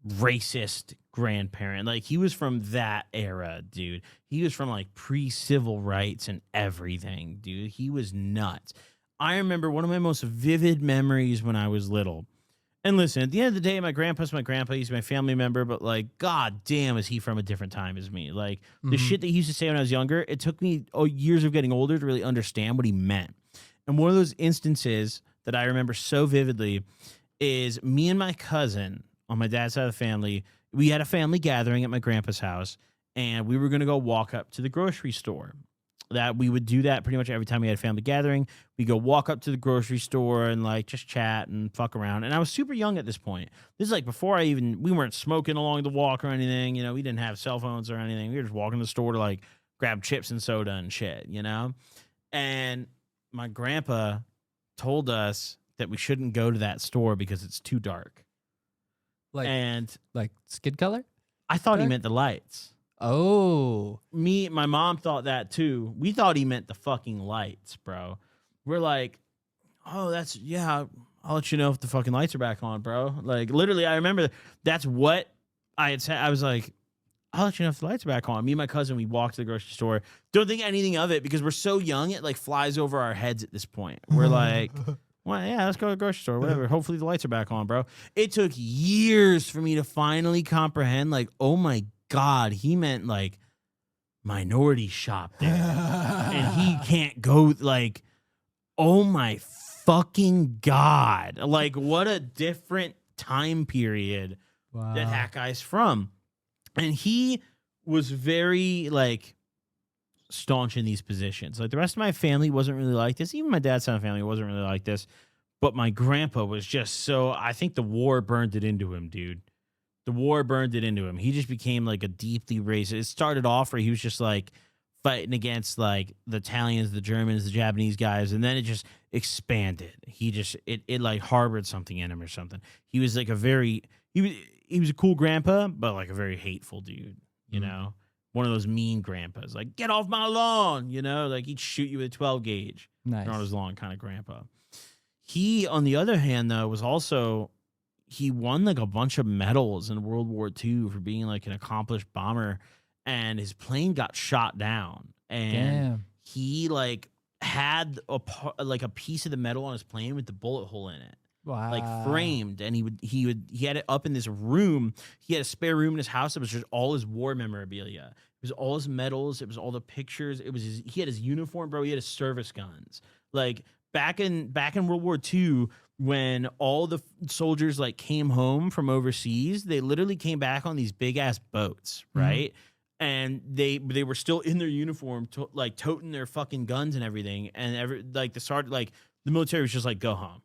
racist grandparent. Like, he was from that era, dude. He was from, like, pre-civil rights and everything, dude. He was nuts. I remember one of my most vivid memories when I was little. And listen, at the end of the day, my grandpa's my grandpa. He's my family member. But, like, god damn, is he from a different time as me. Like, the shit that he used to say when I was younger, it took me years of getting older to really understand what he meant. And one of those instances that I remember so vividly is me and my cousin on my dad's side of the family. We had a family gathering at my grandpa's house, and we were going to go walk up to the grocery store. That we would do that pretty much every time we had a family gathering. We go walk up to the grocery store and, like, just chat and fuck around. And I was super young at this point. This is like before we weren't smoking along the walk or anything. You know, we didn't have cell phones or anything. We were just walking to the store to, like, grab chips and soda and shit, you know? And my grandpa told us that we shouldn't go to that store because it's too dark. And like skin color? I thought he Dark? meant the lights. Oh. My mom thought that too. We thought he meant the fucking lights, bro. We're like, oh, I'll let you know if the fucking lights are back on, bro. Like, literally, I remember that's what I had said. I was like, I'll let you know if the lights are back on. Me and my cousin, we walked to the grocery store. Don't think anything of it because we're so young, it like flies over our heads at this point. We're like, well, yeah, let's go to the grocery store, whatever. Hopefully the lights are back on, bro. It took years for me to finally comprehend, like, oh my God, he meant like minority shop there. And he can't go, like, oh my fucking God. Like, what a different time period that guy's from. And he was very, like, staunch in these positions. Like, the rest of my family wasn't really like this. Even my dad's side of the family wasn't really like this. But my grandpa was just so, I think the war burned it into him, dude. The war burned it into him. He just became, like, a deeply racist. It started off where he was just, like, fighting against, like, the Italians, the Germans, the Japanese guys, and then it just expanded. He just, it like, harbored something in him or something. He was, like, he was a cool grandpa, but, like, a very hateful dude, you know? One of those mean grandpas. Like, get off my lawn, you know? Like, he'd shoot you with a 12 gauge. Nice. Not his lawn kind of grandpa. He, on the other hand, though, was also... He won, like, a bunch of medals in World War II for being, like, an accomplished bomber, and his plane got shot down. And he, like, had a piece of the medal on his plane with the bullet hole in it. Wow. Like, framed, and he had it up in this room. He had a spare room in his house that was just all his war memorabilia. It was all his medals. It was all the pictures. It was he had his uniform, bro. He had his service guns. Like, back in World War II, when all the soldiers, like, came home from overseas, they literally came back on these big ass boats, right? And they were still in their uniform, like, toting their fucking guns and everything. And the military was just like, go home.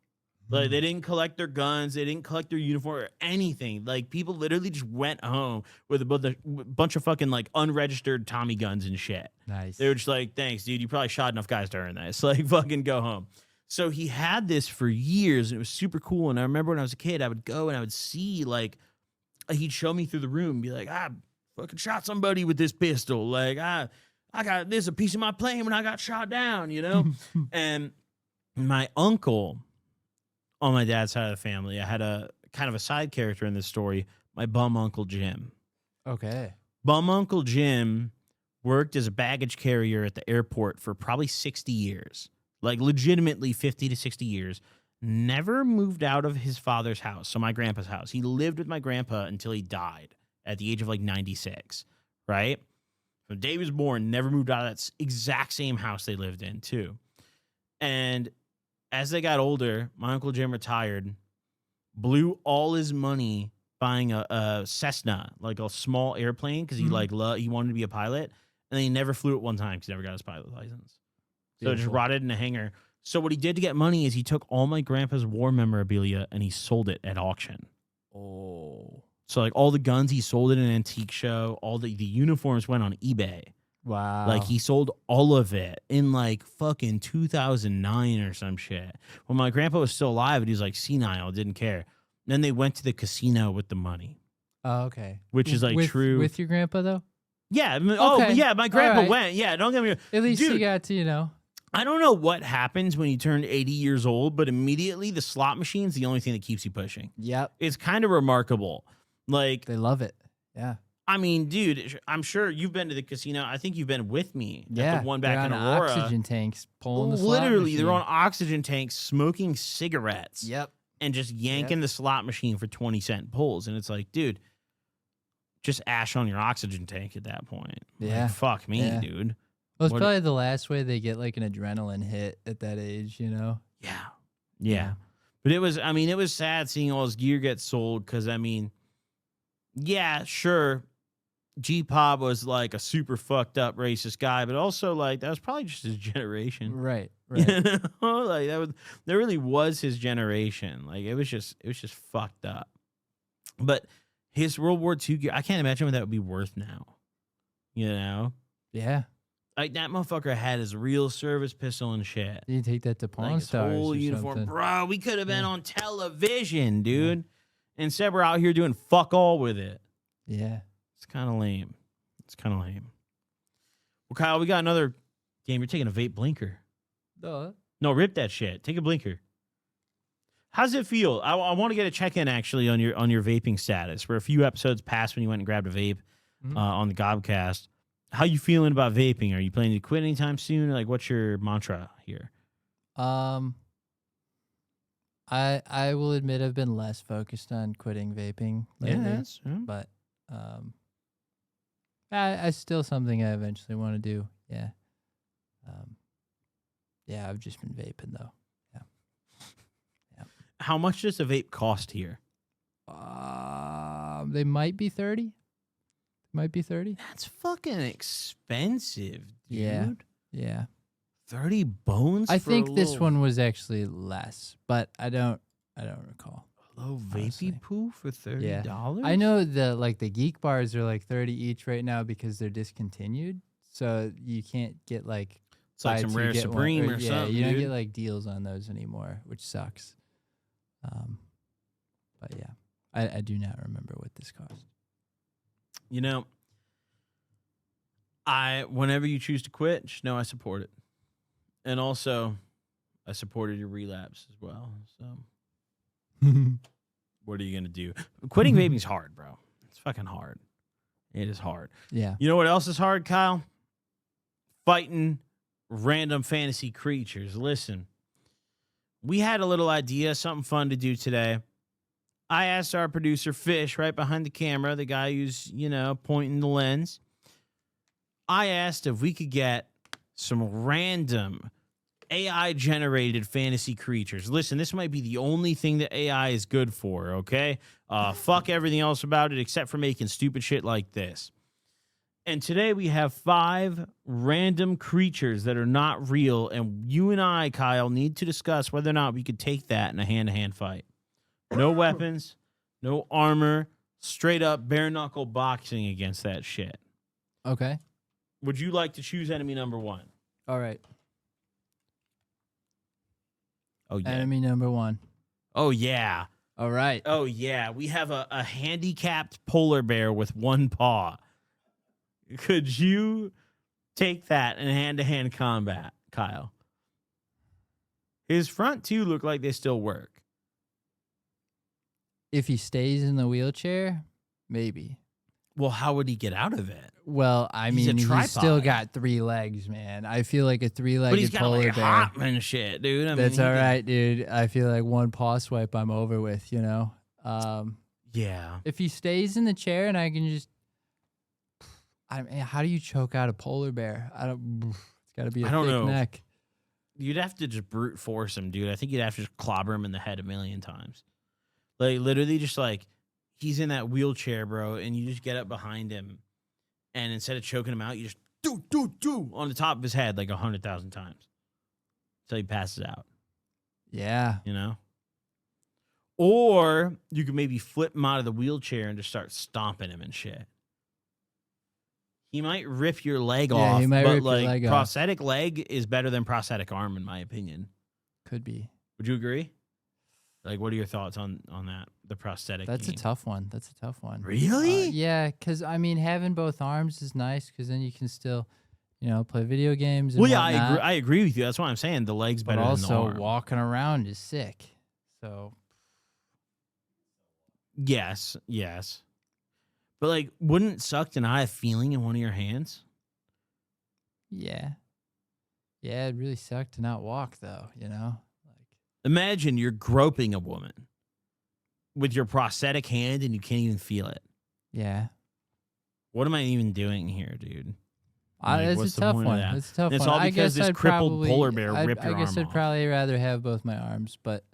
Like, they didn't collect their guns, they didn't collect their uniform or anything. Like, people literally just went home with a bunch of fucking, like, unregistered Tommy guns and shit. Nice. They were just like, thanks, dude. You probably shot enough guys during this. Like, fucking go home. So he had this for years, and it was super cool. And I remember when I was a kid, I would go and I would see, like, he'd show me through the room and be like, I fucking shot somebody with this pistol. Like, I got this a piece of my plane when I got shot down, you know? And my uncle... on my dad's side of the family, I had a kind of a side character in this story, my bum Uncle Jim. Okay. Bum Uncle Jim worked as a baggage carrier at the airport for probably 60 years. Like, legitimately 50 to 60 years. Never moved out of his father's house, so my grandpa's house. He lived with my grandpa until he died at the age of, like, 96, right? From the day he was born, never moved out of that exact same house they lived in, too. And... as they got older, my Uncle Jim retired, blew all his money buying a Cessna, like a small airplane, because he he wanted to be a pilot, and he never flew it one time because he never got his pilot license. So it just rotted in a hangar. So what he did to get money is he took all my grandpa's war memorabilia and he sold it at auction. Oh. So, like, all the guns, he sold at an antique show. All the uniforms went on eBay. Wow. Like, he sold all of it in, like, fucking 2009 or some shit. When my grandpa was still alive, and he was, like, senile, didn't care. Then they went to the casino with the money. Oh, okay. Which is, like, true. With your grandpa, though? Yeah. Okay. Oh, yeah, my grandpa right. went. Yeah, don't get me wrong. At least Dude, you got to, you know. I don't know what happens when you turn 80 years old, but immediately the slot machine's the only thing that keeps you pushing. Yep. It's kind of remarkable. Like, They love it. Yeah. I mean, dude, I'm sure you've been to the casino. I think you've been with me. Yeah. At the one back in on Aurora. oxygen tanks pulling the slot Literally, they're machine. on oxygen tanks smoking cigarettes. Yep. And just yanking the slot machine for 20-cent pulls. And it's like, dude, just ash on your oxygen tank at that point. Yeah. Like, fuck me, Yeah. dude. Well, it's What- probably the last way they get, like, an adrenaline hit at that age, you know? Yeah. But it was sad seeing all his gear get sold because, I mean, yeah, sure. G-Pop was like a super fucked up racist guy, but also, like, that was probably just his generation. Right. You know? Like, that really was his generation. Like, it was just fucked up. But his World War II gear, I can't imagine what that would be worth now. You know? Yeah. Like, that motherfucker had his real service pistol and shit. You take that to Pawn Like, his Stars whole or uniform. something. Bro, we could have been on television, dude. Instead, we're out here doing fuck all with it. Yeah. It's kind of lame. Well, Kyle, we got another game. You're taking a vape blinker. Duh. No, rip that shit. Take a blinker. How's it feel? I want to get a check-in, actually, on your vaping status. We're a few episodes past when you went and grabbed a vape on the Gobcast. How you feeling about vaping? Are you planning to quit anytime soon? Like, what's your mantra here? I will admit I've been less focused on quitting vaping lately, but I still something I eventually want to do. Yeah. Yeah, I've just been vaping though. Yeah. How much does a vape cost here? They might be 30. That's fucking expensive, dude. Yeah. 30 bones. I for think a this little one was actually less, but I don't recall. low honestly. vapey poo for $30. Yeah. I know the geek bars are like 30 each right now because they're discontinued. So you can't get like It's like buy some two, rare get Supreme one, or yeah, something. you don't dude. get like deals on those anymore, which sucks. But yeah, I do not remember what this cost. You know, whenever you choose to quit, just know I support it. And also, I supported your relapse as well. So, what are you going to do? Quitting vaping's hard, bro. It's fucking hard. It is hard. Yeah. You know what else is hard, Kyle? Fighting random fantasy creatures. Listen, we had a little idea, something fun to do today. I asked our producer, Fish, right behind the camera, the guy who's, pointing the lens. I asked if we could get some random AI-generated fantasy creatures. Listen, this might be the only thing that AI is good for, okay? Fuck everything else about it except for making stupid shit like this. And today we have 5 random creatures that are not real, and you and I, Kyle, need to discuss whether or not we could take that in a hand-to-hand fight. No weapons, no armor, straight up bare-knuckle boxing against that shit. Okay. Would you like to choose enemy number 1? All right. Oh, yeah. Enemy number 1. Oh, yeah. All right. Oh, yeah. We have a handicapped polar bear with one paw. Could you take that in hand-to-hand combat, Kyle? His front two look like they still work. If he stays in the wheelchair, maybe. Well, how would he get out of it? Well, I He's a mean, he's still tripod. got 3 legs, man. I feel like a 3-legged But he's got polar like bear. hop and shit, dude. I That's mean, all right, dude. I feel like one paw swipe, I'm over with. Yeah. If he stays in the chair and I can just, how do you choke out a polar bear? It's got to be a I don't thick know. neck. You'd have to just brute force him, dude. I think you'd have to just clobber him in the head a million times. Like, literally just like, he's in that wheelchair, bro, and you just get up behind him, and instead of choking him out, you just do on the top of his head like 100,000 times until he passes out, Yeah. Or you could maybe flip him out of the wheelchair and just start stomping him and shit. He might rip your leg off, he might but rip your like leg off. prosthetic leg is better than prosthetic arm, in my opinion. Could be. Would you agree? Like, what are your thoughts on that? The prosthetic. That's game? a tough one. Really? Yeah, because, having both arms is nice because then you can still, play video games and Well, yeah, whatnot, I agree with you. That's why I'm saying the leg's but better than the also arm. walking around is sick. So, Yes. But, like, wouldn't it suck to not have feeling in one of your hands? yeah. Yeah, it really sucked to not walk, though, Imagine you're groping a woman with your prosthetic hand and you can't even feel it. Yeah. What am I even doing here, dude? Like, That's what's a the tough point of one. that? That's a tough It's one. all I because guess this I'd crippled probably, polar bear ripped your I guess arm I'd off. probably rather have both my arms, but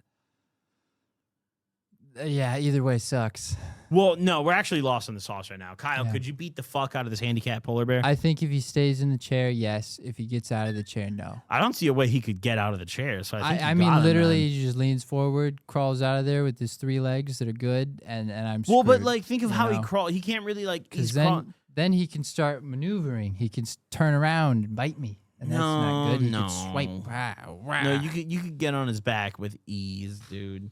yeah, either way sucks. Well, no, we're actually lost in the sauce right now. Kyle, Yeah. could you beat the fuck out of this handicapped polar bear? I think if he stays in the chair, yes. If he gets out of the chair, no. I don't see a way he could get out of the chair. So I think I you mean, got him, literally, man. he just leans forward, crawls out of there with his 3 legs that are good, and I'm Well, but screwed, like, think of you how he know? crawled. He can't really like. He's Because then then he can start maneuvering. He can turn around and bite me, and that's not good. He No. can swipe. No, you could get on his back with ease, dude.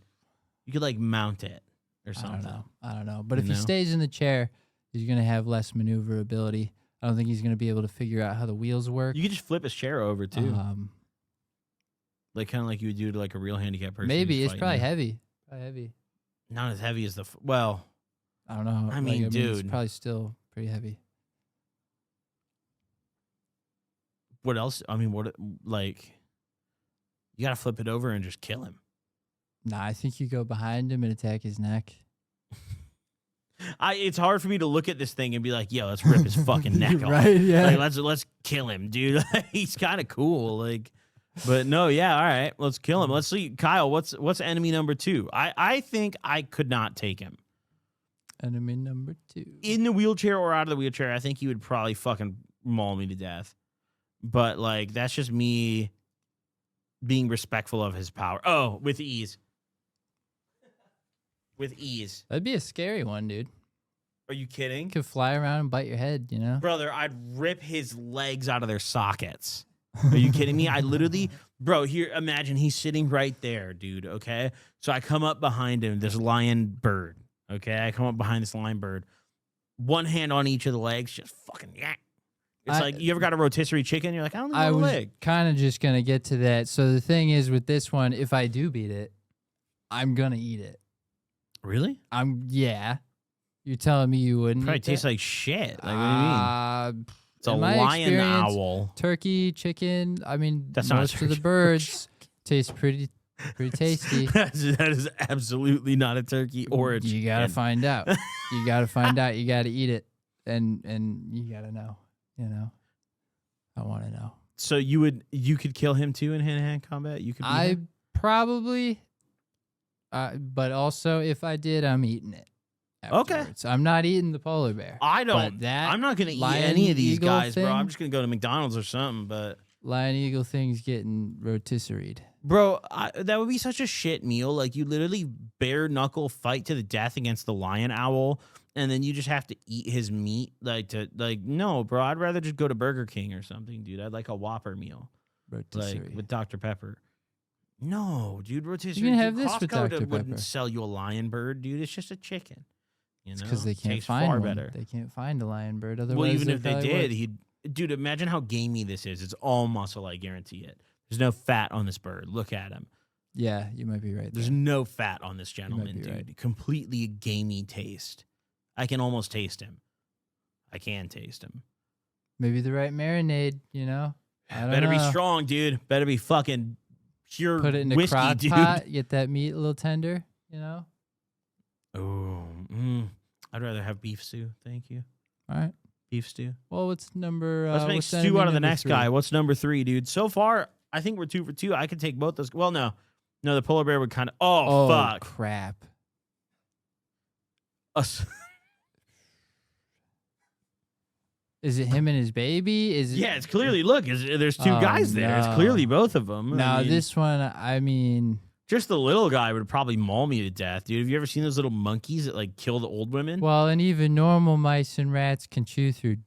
You could like mount it or something. I don't know. But You if he know? stays in the chair, he's gonna have less maneuverability. I don't think he's gonna be able to figure out how the wheels work. You could just flip his chair over too, Um, like kind of like you would do to like a real handicapped person. maybe who's it's probably fighting heavy. Probably heavy. you. Not as heavy as the well. I don't know. I mean, it's dude. probably still pretty heavy. What else? I mean, what like? You gotta flip it over and just kill him. Nah, I think you go behind him and attack his neck. It's hard for me to look at this thing and be like, "Yo, let's rip his fucking neck off." Right? Yeah. Like, let's kill him, dude. He's kind of cool, like. But no, yeah, all right, let's kill him. Let's see, Kyle. What's enemy number 2? I think I could not take him Enemy number 2. in the wheelchair or out of the wheelchair. I think he would probably fucking maul me to death. But like, that's just me being respectful of his power. Oh, with ease. With ease. That'd be a scary one, dude. Are you kidding? Could fly around and bite your head, you know? Brother, I'd rip his legs out of their sockets. Are you kidding me? I literally, bro, here, imagine he's sitting right there, dude, okay? So I come up behind him, this lion bird, okay? I come up behind this lion bird, one hand on each of the legs, just fucking yak. It's like, you ever got a rotisserie chicken? You're like, I don't I know the was leg. kind of just going to get to that. So the thing is with this one, if I do beat it, I'm going to eat it. Really? Yeah. You're telling me you wouldn't Probably eat tastes that? like shit. Like, what do you mean? It's a in my lion experience, owl. Turkey, chicken, I mean, That's not a most of the turkey. birds taste pretty tasty. That is absolutely not a turkey or a chicken. You got to find out. You got to find out. You got to eat it. And you got to know, you know. I want to know. So you could kill him too in hand-to-hand combat? You could beat him? Probably, but also if I did, I'm eating it. Okay. Afterwards. I'm not eating the polar bear. I don't. But that I'm not going to eat lion any of these eagle guys, bro. thing- I'm just going to go to McDonald's or something. But, lion eagle thing's getting rotisseried. bro, that would be such a shit meal. Like, you literally bare knuckle fight to the death against the lion owl, and then you just have to eat his meat. No, bro. I'd rather just go to Burger King or something, dude. I'd like a Whopper meal, Rotisserie. like with Dr. Pepper. No, dude, rotisserie. You can have dude, this with Costco Dr. wouldn't Pepper. sell you a lion bird, dude. It's just a chicken. You know, Because they can't Tastes find far one. better. They can't find a lion bird. Otherwise, Well, even if they probably did, would. dude, imagine how gamey this is. It's all muscle, I guarantee it. There's no fat on this bird. Look at him. Yeah, you might be right. There's there. no fat on this gentleman, be dude. right. Completely gamey taste. I can almost taste him. I can taste him. Maybe the right marinade, you know? I don't Better know. be strong, dude. Better be fucking pure Put it in a whiskey, crock dude. pot, get that meat a little tender, you know? Oh, I'd rather have beef stew. Thank you. All right. Beef stew. Well, what's number? Let's make what's stew enemy out of the number next 3? guy. What's number 3, dude? So far, I think we're 2 for 2. I could take both those. Well, no, the polar bear would kind of. Oh, fuck. Crap. Us. Is it him and his baby? Is it? Yeah, it's clearly. Look, there's 2 Oh, guys there. It's no. clearly both of them. No, I mean, this one. I mean, just the little guy would probably maul me to death, dude. Have you ever seen those little monkeys that like kill the old women? well, and even normal mice and rats can chew through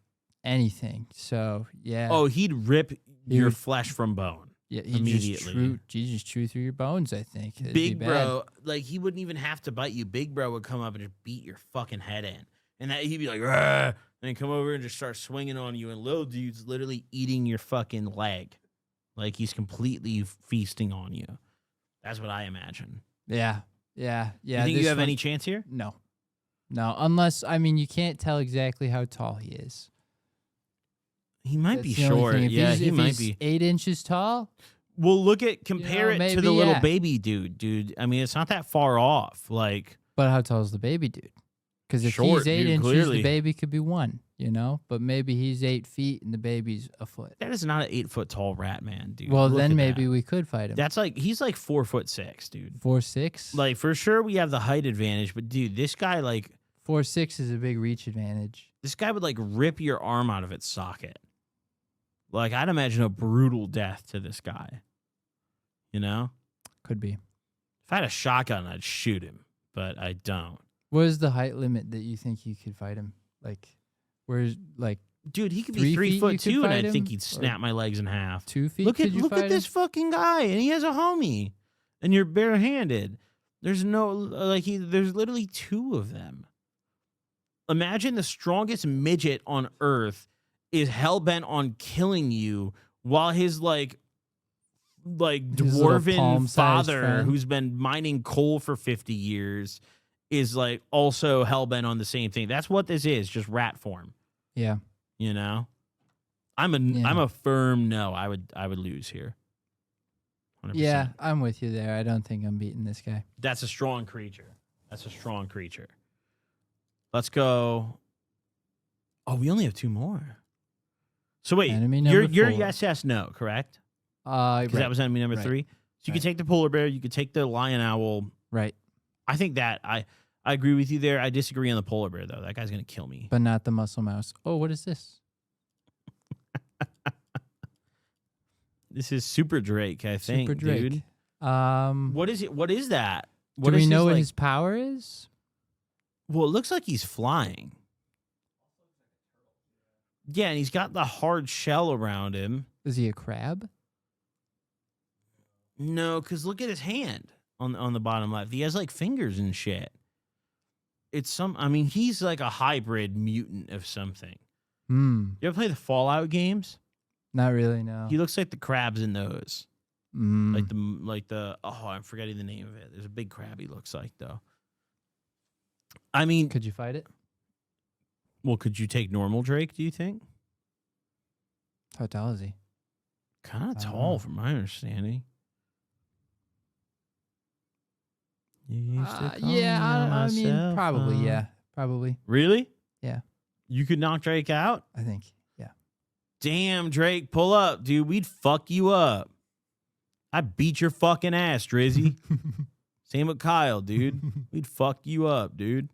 anything. So yeah. Oh, he'd rip He your would- flesh from bone. yeah. immediately. He just chew through your bones. I think. It'd Big be bad. bro, like he wouldn't even have to bite you. Big bro would come up and just beat your fucking head in, and that he'd be like, "Rah," and then come over and just start swinging on you. And little dude's literally eating your fucking leg, like he's completely feasting on you. That's what I imagine. Yeah. Yeah. Yeah. You think this you have one- any chance here? No. No, unless you can't tell exactly how tall he is. He might That's be the only short. thing. If Yeah, he's- he if might he's be. 8 inches tall. Well, compare it to maybe, the little yeah. baby dude. I mean, it's not that far off. Like, But how tall is the baby dude? Because if Short, he's 8 dude, inches, clearly. the baby could be 1, you know? But maybe he's 8 feet and the baby's a foot. that is not an 8-foot tall rat man, dude. Well, Look then at maybe that. we could fight him. That's like he's like 4'6", dude. 4'6"? Like for sure we have the height advantage, but dude, this guy 4'6" is a big reach advantage. this guy would like rip your arm out of its socket. Like I'd imagine a brutal death to this guy. You know? Could be. If I had a shotgun, I'd shoot him, but I don't. What is the height limit that you think you could fight him? Like Where's like Dude, he could 3 be 3 feet foot you could two, and fight I think him? he'd Or snap my legs in half. 2 feet? Look could at you look fight at this him? fucking guy, and he has a homie, and you're barehanded. There's no there's literally 2 of them. Imagine the strongest midget on earth is hell-bent on killing you while his like His little dwarven palm-sized father friend. who's been mining coal for 50 years is like also hell-bent on the same thing. That's what this is, just rat form, Yeah. you know? I'm Yeah. a firm no. I would lose here. 100%. Yeah, I'm with you there. I don't think I'm beating this guy. That's a strong creature. Let's go. Oh, we only have 2 more. So wait, Enemy you're number 4. yes, no, correct? Right. Because that was enemy number Right. 3. So you could Right. take the polar bear, you could take the lion owl. Right. I think that I agree with you there. I disagree on the polar bear though. That guy's gonna kill me. But not the muscle mouse. Oh, what is this? This is Super Drake, I think, Super Drake. dude. Um, What is it? What is that? do we is know what like- his power is? Well, it looks like he's flying. Yeah, and he's got the hard shell around him. Is he a crab? No, because look at his hand on the bottom left. He has like fingers and shit. It's I mean, he's like a hybrid mutant of something. Hmm. You ever play the Fallout games? Not really, no. He looks like the crabs in those. Mm. Like the I'm forgetting the name of it. There's a big crab he looks like though. I mean, Could you fight it? well, could you take normal Drake, do you think? How tall is he? Kind of tall from my understanding. You used to call Yeah, I mean, yourself probably, up. yeah. Probably. Really? Yeah. You could knock Drake out? I think, yeah. Damn, Drake, pull up, dude. We'd fuck you up. I'd beat your fucking ass, Drizzy. Same with Kyle, dude. We'd fuck you up, dude.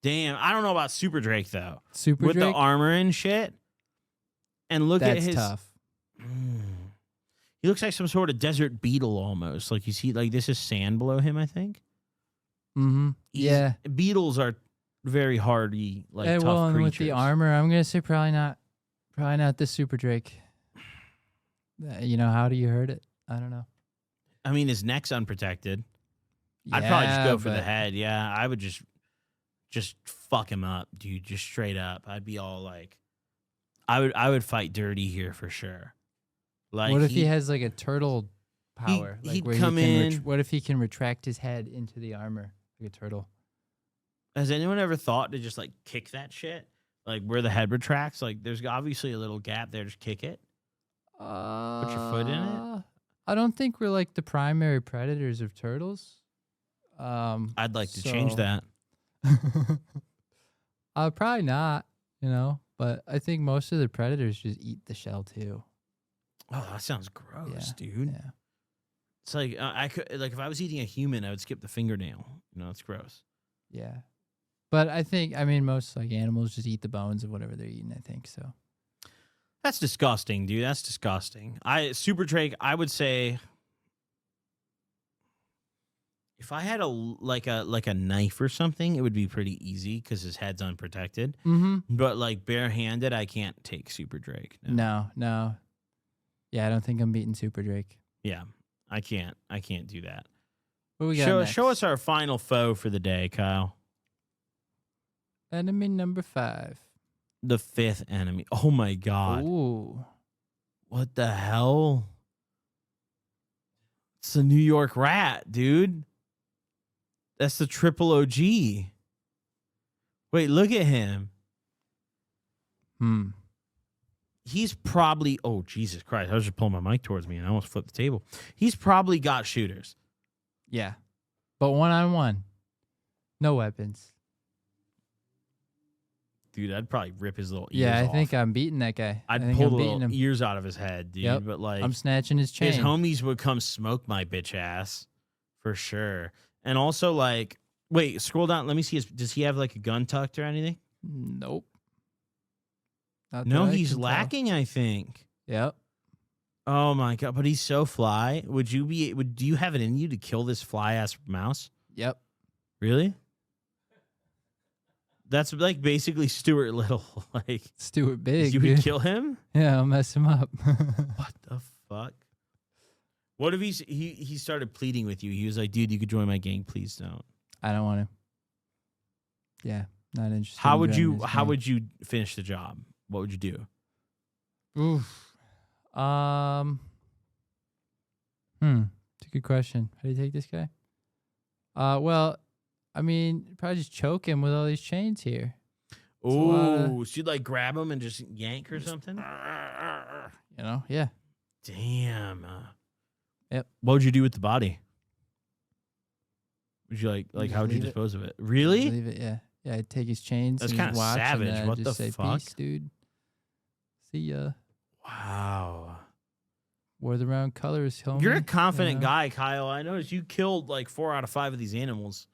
Damn, I don't know about Super Drake, though. Super With Drake? the armor and shit. And look That's at his... tough. He looks like some sort of desert beetle almost. Like you see, like this is sand below him, I think. Mm-hmm. Yeah. Beetles are very hardy, like tough well, and creatures. with the armor, I'm gonna say probably not this Super Drake. How do you hurt it? I don't know. I mean, his neck's unprotected. I'd probably just go for the but- head. Yeah, I would just fuck him up, dude. Just straight up. I'd be all like, I would fight dirty here for sure. Like, what if he has like a turtle power? he'd where come he can in- what if he can retract his head into the armor like a turtle? Has anyone ever thought to just like kick that shit? Like where the head retracts? Like there's obviously a little gap there. Just kick it. Put your foot in it. I don't think we're like the primary predators of turtles. I'd like to change that. Probably not, but I think most of the predators just eat the shell too. Oh, that sounds gross, Yeah, dude. Yeah. It's like I could like if I was eating a human, I would skip the fingernail. It's gross. Yeah. But most like animals just eat the bones of whatever they're eating, I think. So That's disgusting, dude. That's disgusting. Super Drake, I would say if I had a knife or something, it would be pretty easy because his head's unprotected. mm-hmm. But like barehanded, I can't take Super Drake. No. Yeah, I don't think I'm beating Super Drake. Yeah, I can't do that. What we got Show us our final foe for the day, Kyle. Enemy number 5. The 5th enemy. Oh my god. Ooh. What the hell? It's the New York Rat, dude. That's the triple OG. Wait, look at him. He's probably, oh, Jesus Christ. I was just pulling my mic towards me and I almost flipped the table. He's probably got shooters. Yeah. But 1-on-1. No weapons. Dude, I'd probably rip his little ears Yeah, I off. think I'm beating that guy. I'd think pull I'm the beating little him. ears out of his head, dude. Yep. But like, I'm snatching his chain. his homies would come smoke my bitch ass for sure. And also, like, wait, scroll down. Let me see. Does he have like a gun tucked or anything? Nope. Not No, that I he's can tell. lacking, I think. Yep. Oh my god, but he's so fly. Do you have it in you to kill this fly ass mouse? Yep. Really? That's like basically Stuart Little. Like Stuart Big. you would Dude. kill him? Yeah, I'll mess him up. What the fuck? What if he started pleading with you? He was like, dude, you could join my gang, please don't. I don't want to. Yeah, not interested. How would you finish the job? What would you do? Oof. It's a good question. How do you take this guy? Well, I mean, probably just choke him with all these chains here. Oh, so you'd like grab him and just yank or something? You know? Yeah. Damn. Yep. What would you do with the body? Would you like Just how would you leave it. dispose of it? Really? Leave it. Yeah. Yeah. I'd take his chains. That's and his kinda watch savage. And, What just the say, fuck? Peace, dude. See ya. Wow. Wore the round colors, homie. You're a confident you know? guy, Kyle. I noticed you killed like 4 out of 5 of these animals.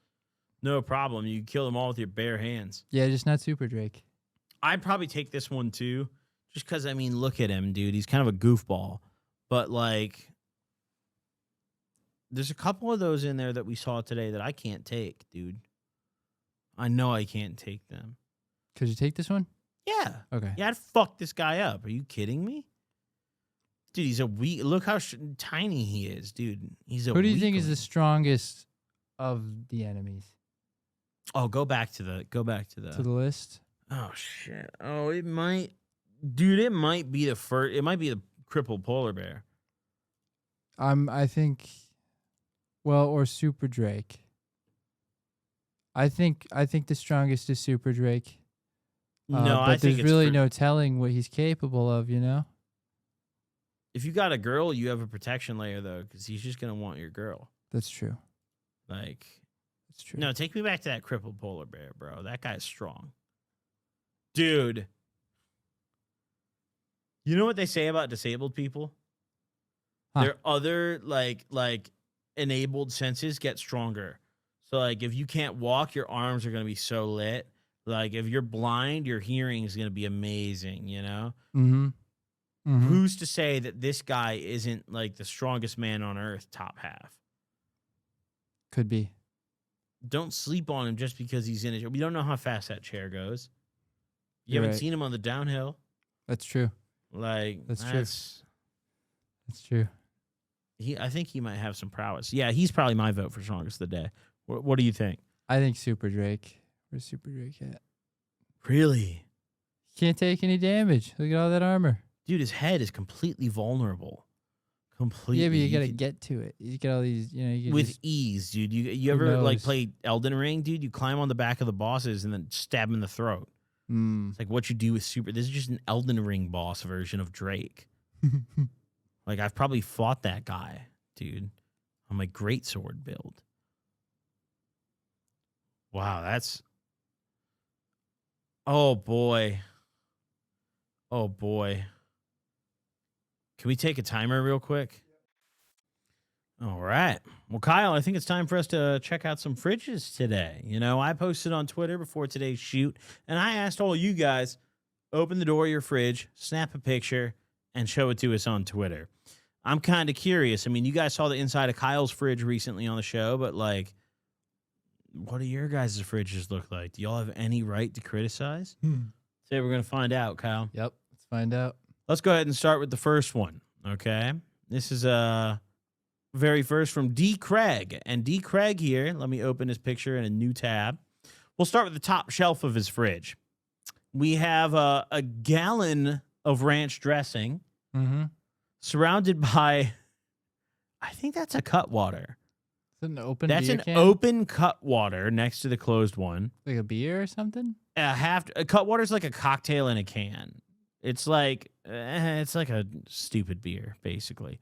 No problem. You kill them all with your bare hands. Yeah, just not Super Drake. I'd probably take this one too. Just because, I mean, look at him, dude. He's kind of a goofball. But like, there's a couple of those in there that we saw today that I can't take, dude. I know I can't take them. Could you take this one? Yeah. Okay. Yeah, I'd fuck this guy up. Are you kidding me? Dude, he's a weak. Look how tiny he is, dude. He's a Who do you think is weakling. the strongest of the enemies? Oh, go back to the To the list? Oh shit. Oh, it might dude, it might be the first it might be the crippled polar bear. I think, well, or Super Drake. I think the strongest is Super Drake. No, but I think there's it's really no telling what he's capable of, you know? if you got a girl, you have a protection layer though, because he's just gonna want your girl. That's true. Like That's true. no, take me back to that crippled polar bear, bro. That guy's strong. Dude. You know what they say about disabled people? Huh. Their other like enabled senses get stronger. So like if you can't walk, your arms are gonna be so lit. Like if you're blind, your hearing is gonna be amazing, you know? Mm-hmm. Mm-hmm. Who's to say that this guy isn't like the strongest man on earth, top half? Could be. Don't sleep on him just because he's in it. We don't know how fast that chair goes. You You're haven't right. seen him on the downhill. That's true. Like That's true. That's true. I think he might have some prowess. Yeah, he's probably my vote for strongest of the day. What do you think? I think Super Drake. Where's Super Drake at? Really? Can't take any damage. Look at all that armor. Dude, his head is completely vulnerable. Completely. Yeah, but you gotta could- get to it. You get all these, you know, you with just, ease, dude. You Who ever like knows? play Elden Ring, dude? You climb on the back of the bosses and then stab him in the throat. It's like what you do with Super. This is just an Elden Ring boss version of Drake. Like I've probably fought that guy, dude, on my greatsword build. Wow, that's. Oh boy. Oh boy. Can we take a timer real quick? All right. Well, Kyle, I think it's time for us to check out some fridges today. You know, I posted on Twitter before today's shoot, and I asked all you guys, open the door of your fridge, snap a picture, and show it to us on Twitter. I'm kind of curious. I mean, you guys saw the inside of Kyle's fridge recently on the show, but like, what do your guys' fridges look like? Do y'all have any right to criticize? Today we're going to find out, Kyle. Yep. Let's find out. Let's go ahead and start with the first one, okay? This is very first from D. Craig. And D. Craig here, let me open his picture in a new tab. We'll start with the top shelf of his fridge. We have a gallon of ranch dressing Mm-hmm. surrounded by, I think that's a Cutwater. Is it an open That's beer an can? open Cutwater next to the closed one. Like a beer or something? A Cutwater's like a cocktail in a can. It's like a stupid beer, basically.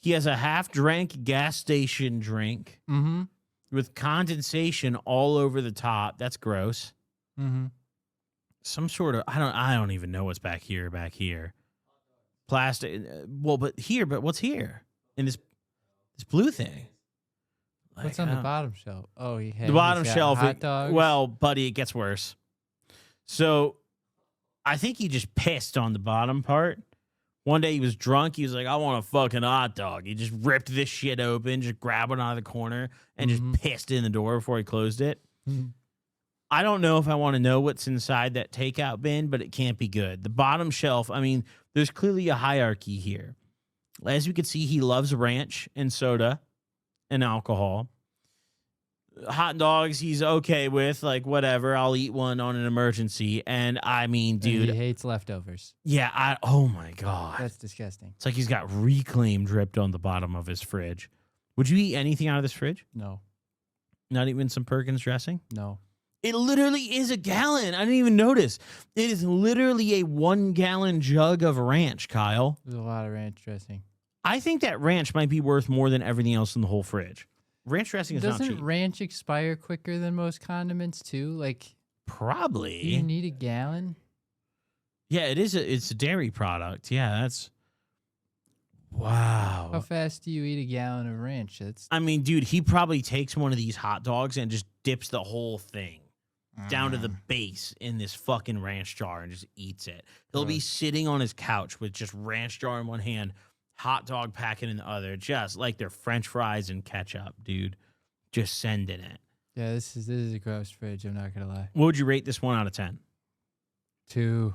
He has a half-drank gas station drink Mm-hmm. with condensation all over the top. That's gross. Mm-hmm. Some sort of I don't even know what's back here. Plastic. But what's here in this blue thing? What's Like, on I the don't- bottom shelf? Oh, The bottom shelf. Hot dogs. Well, buddy, it gets worse. So, I think he just pissed on the bottom part. One day he was drunk. He was like, "I want a fucking hot dog." He just ripped this shit open, just grabbed it out of the corner, and Mhm. just pissed in the door before he closed it. Mhm. I don't know if I want to know what's inside that takeout bin, but it can't be good. The bottom shelf, I mean, there's clearly a hierarchy here. As you can see, he loves ranch and soda and alcohol. Hot dogs, he's okay with, like, whatever. I'll eat one on an emergency. And I mean, dude. And he hates leftovers. Yeah, oh my God. That's disgusting. It's like he's got Reclaim dripped on the bottom of his fridge. Would you eat anything out of this fridge? No. Not even some Perkins dressing? No. It literally is a gallon. I didn't even notice. It is literally a 1 gallon jug of ranch, Kyle. There's a lot of ranch dressing. I think that ranch might be worth more than everything else in the whole fridge. Ranch dressing is not cheap. Doesn't ranch expire quicker than most condiments too? Like, probably. do you need a gallon? Yeah, it's a dairy product. Yeah, that's wow. How fast do you eat a gallon of ranch? I mean, dude, he probably takes one of these hot dogs and just dips the whole thing down to the base in this fucking ranch jar and just eats it. He'll be sitting on his couch with just ranch jar in one hand, hot dog packet in the other, just like they're French fries and ketchup, dude. Just sending it. Yeah, this is a gross fridge. I'm not gonna lie. What would you rate this 1 out of 10? 2.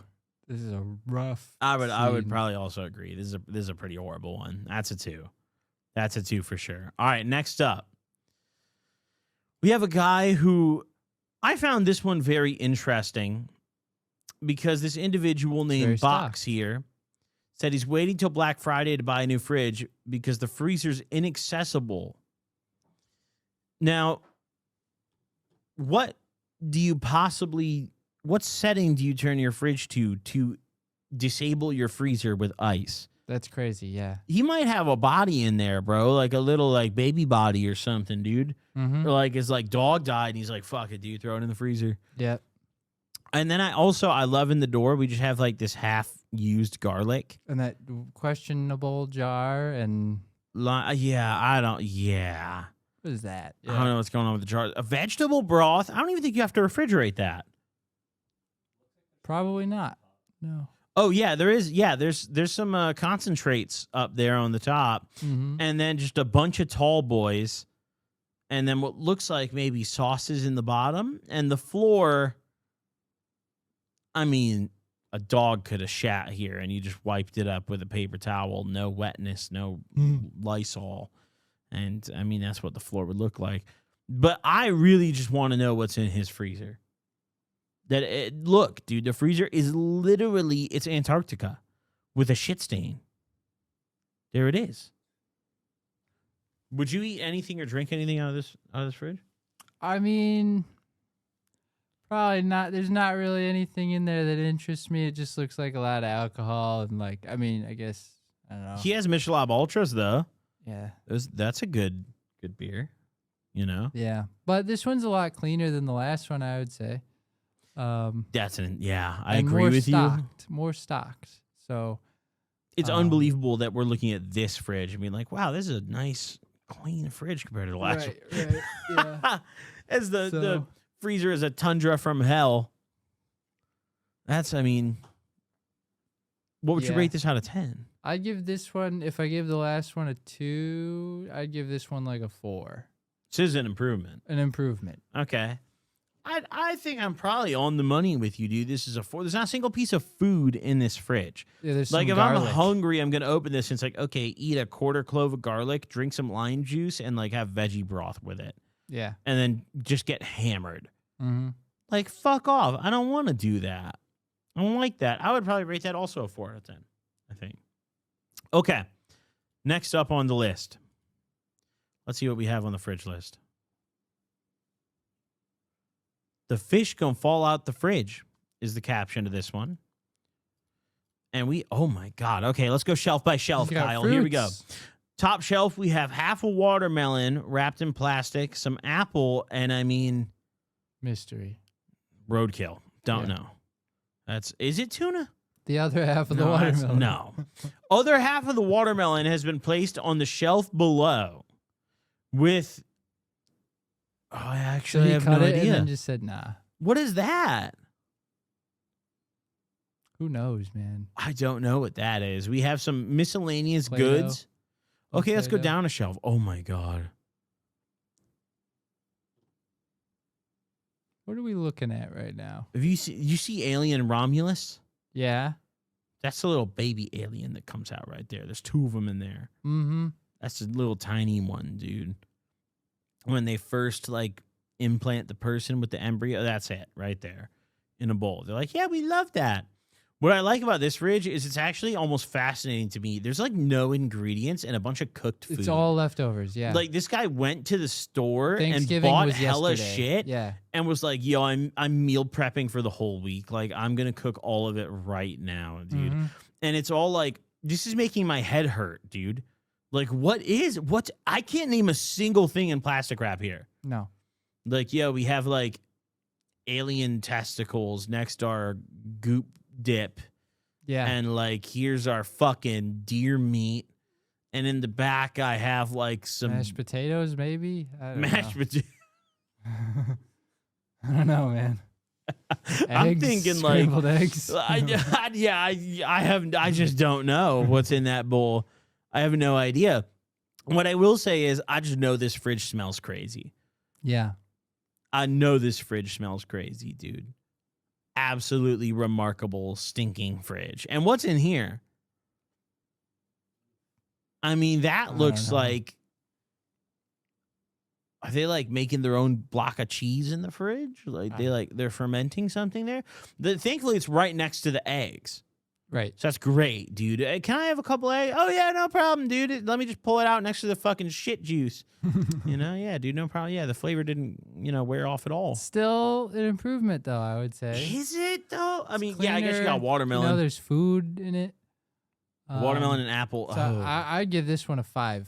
This is a rough. I would scene. probably also agree. This is a pretty horrible one. That's a 2. That's a 2 for sure. All right, next up, we have a guy who I found this one very interesting because this individual named Box here said he's waiting till Black Friday to buy a new fridge because the freezer's inaccessible. Now, what setting do you turn your fridge to disable your freezer with ice? That's crazy, yeah. He might have a body in there, bro, like a little like baby body or something, dude. Mm-hmm. Or like his like dog died and he's like, fuck it, dude, throw it in the freezer. Yep. And then I love in the door, we just have like this half-used garlic. And that questionable jar and... What is that? I don't know what's going on with the jar. A vegetable broth? I don't even think you have to refrigerate that. Probably not. No. Oh, yeah, there is. Yeah, there's some concentrates up there on the top. Mm-hmm. And then just a bunch of tall boys. And then what looks like maybe sauces in the bottom. And the floor... I mean, a dog could have shat here and you just wiped it up with a paper towel. No wetness, no Lysol. And, I mean, that's what the floor would look like. But I really just want to know what's in his freezer. Look, dude, the freezer is literally, it's Antarctica with a shit stain. There it is. Would you eat anything or drink anything out of this fridge? I mean... Probably not. There's not really anything in there that interests me. It just looks like a lot of alcohol and like, I mean, I guess, I don't know. He has Michelob Ultras though. Yeah. That's a good beer, you know? Yeah. But this one's a lot cleaner than the last one, I would say. I agree with you. More stocked. So it's unbelievable that we're looking at this fridge and being like, wow, this is a nice clean fridge compared to the last one. Right. Yeah. As the freezer is a tundra from hell. What would you rate this out of 10? I'd give this one, if I gave the last one a 2, I'd give this one like a 4. This is an improvement. An improvement. Okay. I think I'm probably on the money with you, dude. This is a 4. There's not a single piece of food in this fridge. Yeah, there's like some if garlic. I'm hungry, I'm gonna open this and it's like, okay, eat a quarter clove of garlic, drink some lime juice, and like have veggie broth with it. Yeah. And then just get hammered. Mm-hmm. Like, fuck off. I don't want to do that. I don't like that. I would probably rate that also a 4 out of 10, I think. Okay. Next up on the list. Let's see what we have on the fridge list. The fish gonna fall out the fridge is the caption to this one. And oh my God. Okay, let's go shelf by shelf, Kyle. Here we go. Top shelf, we have half a watermelon wrapped in plastic, some apple, and mystery. Roadkill. Don't know. Is it tuna? The other half of the watermelon. No. Other half of the watermelon has been placed on the shelf below with... Oh, I actually have no idea. And then just said, nah. What is that? Who knows, man? I don't know what that is. We have some miscellaneous Play-Doh. goods. Okay, let's go Play-Doh. down a shelf. Oh, my God. What are we looking at right now? Have you see Alien Romulus? Yeah. That's the little baby alien that comes out right there. There's 2 of them in there. Mm-hmm. That's a little tiny one, dude. When they first like implant the person with the embryo, that's it right there in a bowl. They're like, yeah, we love that. What I like about this fridge is it's actually almost fascinating to me. There's like no ingredients and a bunch of cooked food. It's all leftovers, yeah. Like this guy went to the store and Thanksgiving bought was hella yesterday. shit Yeah. and was like, yo, I'm meal prepping for the whole week. Like I'm going to cook all of it right now, dude. Mhm. And it's all like, this is making my head hurt, dude. Like I can't name a single thing in plastic wrap here. No. Like, yeah, we have like alien testicles next to our goop dip. Yeah. And like, here's our fucking deer meat. And in the back, I have like some mashed potatoes, maybe? mashed potatoes. I don't know, man. I'm Eggs, thinking like, scrambled eggs. I just don't know what's in that bowl. I have no idea. What I will say is, I just know this fridge smells crazy. Yeah. I know this fridge smells crazy, dude. Absolutely remarkable, stinking fridge. And what's in here? I mean, that looks like... Are they like making their own block of cheese in the fridge? Like they're fermenting something there? Thankfully, it's right next to the eggs. Right. So that's great, dude. Can I have a couple eggs? Oh, yeah, no problem, dude. Let me just pull it out next to the fucking shit juice. Yeah, dude, no problem. Yeah, the flavor didn't, wear off at all. Still an improvement, though, I would say. Is it, though? I mean, cleaner. Yeah, I guess you got watermelon. There's food in it. Watermelon and apple. So I'd give this one a 5.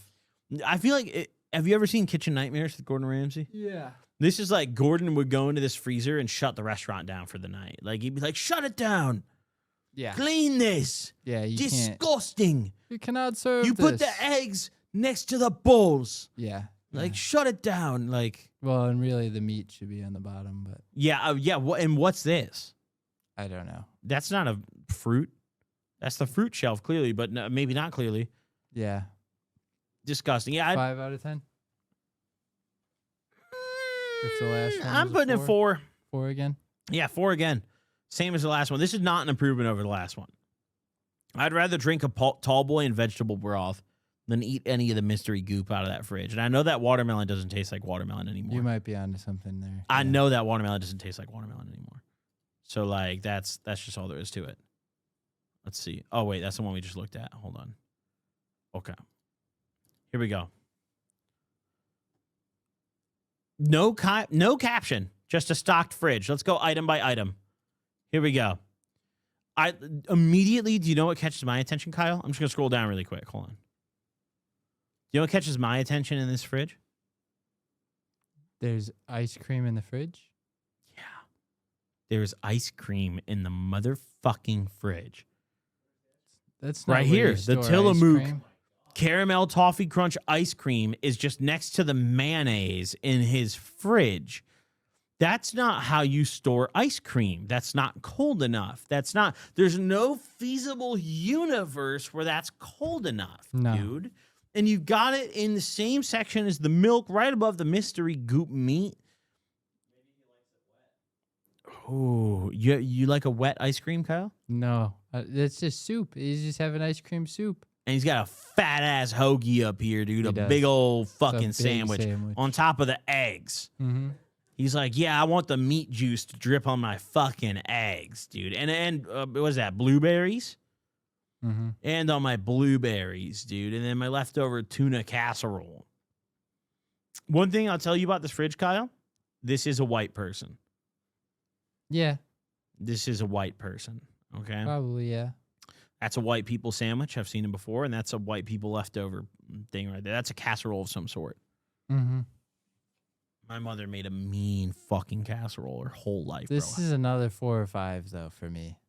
I feel like, have you ever seen Kitchen Nightmares with Gordon Ramsay? Yeah. This is like Gordon would go into this freezer and shut the restaurant down for the night. Like, he'd be like, shut it down. Yeah. Clean this. Yeah, you Disgusting. can't. You cannot serve You this. put the eggs next to the bowls. Yeah. Like, shut it down. Like, well, and really the meat should be on the bottom, but yeah. And what's this? I don't know. That's not a fruit. That's the fruit shelf, clearly, but maybe not clearly. Yeah. Disgusting. Yeah. 5 out of 10. If the last one I'm was a putting it 4. 4 again? Yeah, 4 again. Same as the last one. This is not an improvement over the last one. I'd rather drink a tall boy and vegetable broth than eat any of the mystery goop out of that fridge. And I know that watermelon doesn't taste like watermelon anymore. You might be onto something there. I know that watermelon doesn't taste like watermelon anymore. So, like, that's just all there is to it. Let's see. Oh, wait, that's the one we just looked at. Hold on. Okay. Here we go. No caption, just a stocked fridge. Let's go item by item. Here we go. I immediately, do you know what catches my attention, Kyle? I'm just going to scroll down really quick. Hold on. Do you know what catches my attention in this fridge? There's ice cream in the fridge? Yeah. There's ice cream in the motherfucking fridge. That's not right where here. you The store ice Tillamook cream. Caramel Toffee Crunch ice cream is just next to the mayonnaise in his fridge. That's not how you store ice cream. That's not cold enough. There's no feasible universe where that's cold enough, dude. And you got it in the same section as the milk, right above the mystery goop meat. Oh, you like a wet ice cream, Kyle? No, it's just soup. He's just having ice cream soup. And he's got a fat ass hoagie up here, dude. He A does. big old fucking big sandwich on top of the eggs. Mm-hmm. He's like, yeah, I want the meat juice to drip on my fucking eggs, dude. And what was that? Blueberries? Mm-hmm. And on my blueberries, dude. And then my leftover tuna casserole. One thing I'll tell you about this fridge, Kyle. This is a white person. Yeah. This is a white person. Okay. Probably, yeah. That's a white people sandwich. I've seen it before. And that's a white people leftover thing right there. That's a casserole of some sort. Mm-hmm. My mother made a mean fucking casserole her whole life. This is another 4 or 5, though, for me.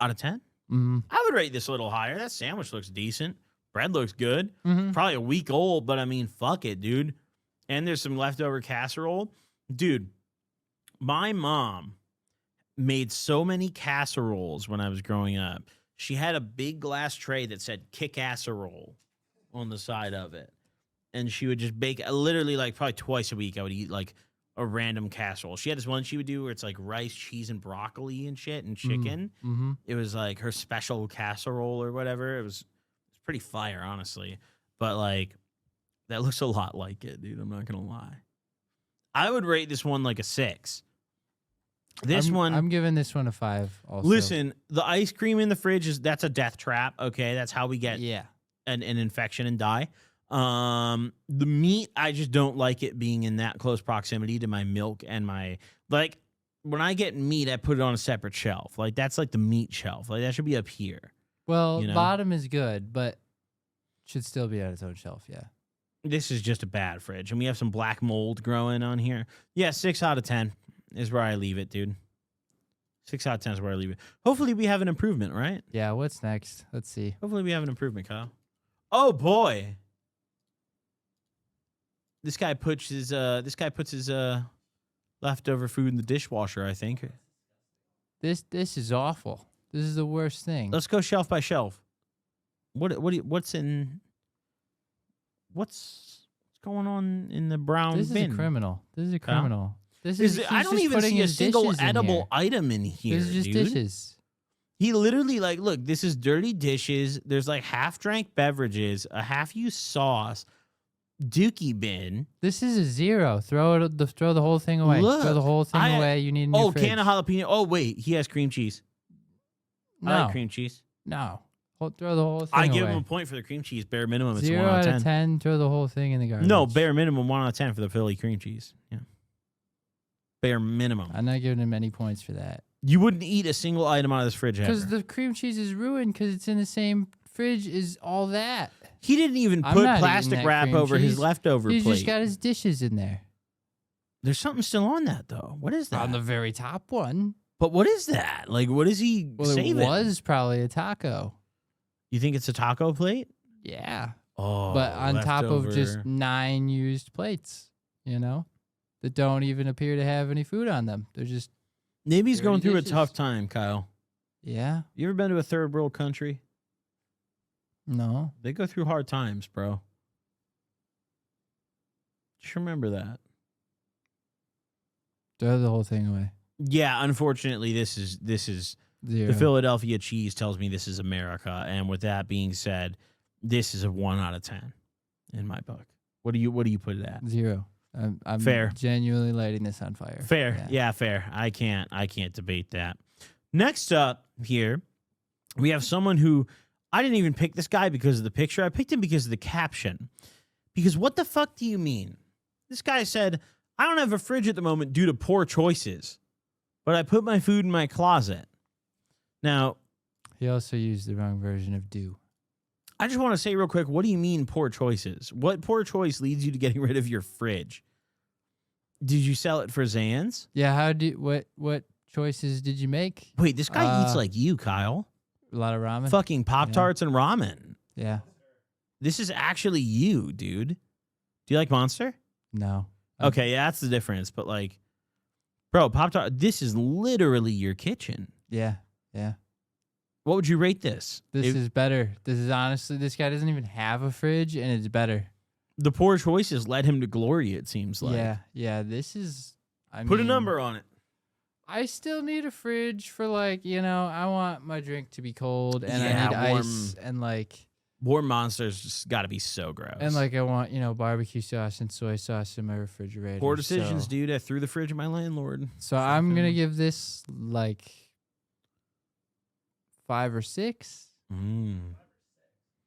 Out of 10? Mm-hmm. I would rate this a little higher. That sandwich looks decent. Bread looks good. Mm-hmm. Probably a week old, but I mean, fuck it, dude. And there's some leftover casserole. Dude, my mom made so many casseroles when I was growing up. She had a big glass tray that said kick-casserole on the side of it. And she would just bake, literally like probably twice a week, I would eat like a random casserole. She had this one she would do where it's like rice, cheese, and broccoli and shit and chicken. Mm-hmm. It was like her special casserole or whatever. It was pretty fire, honestly. But like that looks a lot like it, dude. I'm not gonna lie. I would rate this one like a 6. I'm giving this one a 5 also. Listen, the ice cream in the fridge that's a death trap. Okay, that's how we get an infection and die. The meat, I just don't like it being in that close proximity to my milk and my like. When I get meat, I put it on a separate shelf. Like that's like the meat shelf. Like that should be up here. Well, bottom is good, but should still be on its own shelf. Yeah. This is just a bad fridge, and we have some black mold growing on here. Yeah, 6 out of 10 is where I leave it, dude. 6 out of 10 is where I leave it. Hopefully, we have an improvement, right? Yeah. What's next? Let's see. Hopefully, we have an improvement, Kyle. Oh boy, this guy puts his leftover food in the dishwasher. I think This is awful. This is the worst thing. Let's go shelf by shelf. What's going on in the brown This bin? is a criminal. This is a criminal. I don't even see a single edible item in here. This is just dishes. He literally look, this is dirty dishes. There's like half-drank beverages, a half-used sauce, dookie bin. This is a 0. Throw the whole thing away. Look, throw the whole thing away. You need a new fridge. Can of jalapeno. Oh, wait, he has cream cheese. No. I like cream cheese. No. Throw the whole thing away. I give him a point for the cream cheese. Bare minimum, it's 0 1 out out of 10. of 10. Throw the whole thing in the garbage. No, bare minimum 1 out of 10 for the Philly cream cheese. Yeah. Bare minimum. I'm not giving him any points for that. You wouldn't eat a single item out of this fridge ever. Because the cream cheese is ruined because it's in the same fridge as all that. He didn't even I'm put not plastic eating that wrap cream over his cheese. leftover He's plate. just got his dishes in there. There's something still on that, though. What is that? On the very top one. But what is that? Like, what is he saving? It was probably a taco. You think it's a taco plate? Yeah. Oh, But on top of leftover. just 9 used plates, that don't even appear to have any food on them. They're just, Maybe he's dirty going through dishes. a tough time, Kyle. yeah. You ever been to a third world country? No. They go through hard times, bro. Just remember that. Throw the whole thing away. Yeah, unfortunately, this is 0. the Philadelphia cheese tells me this is America, and with that being said, this is a 1 out of 10 in my book. What do you put it at? 0. I'm Fair. genuinely lighting this on fire. Fair. Yeah, fair. I can't debate that. Next up here, we have someone who I didn't even pick this guy because of the picture. I picked him because of the caption. Because what the fuck do you mean? This guy said, I don't have a fridge at the moment due to poor choices, but I put my food in my closet. Now, He also used the wrong version of do. I just want to say real quick, what do you mean poor choices? What poor choice leads you to getting rid of your fridge? Did you sell it for Zans? Yeah, what choices did you make? Wait, this guy eats like you, Kyle. A lot of ramen? Fucking Pop-Tarts and ramen. Yeah. This is actually you, dude. Do you like Monster? No. Okay, yeah, that's the difference. But like, bro, Pop-Tart, this is literally your kitchen. Yeah. Yeah. What would you rate this? This is better. This is honestly, this guy doesn't even have a fridge, and it's better. The poor choices led him to glory, it seems like. Yeah. Yeah. This is, Put a number on it. I still need a fridge for I want my drink to be cold, and I Yeah, need warm. ice, and Warm Monsters just got to be so gross. and I want, barbecue sauce and soy sauce in my refrigerator. Poor decisions, so, dude. I threw the fridge at my landlord. So I'm going to give this 5 or 6.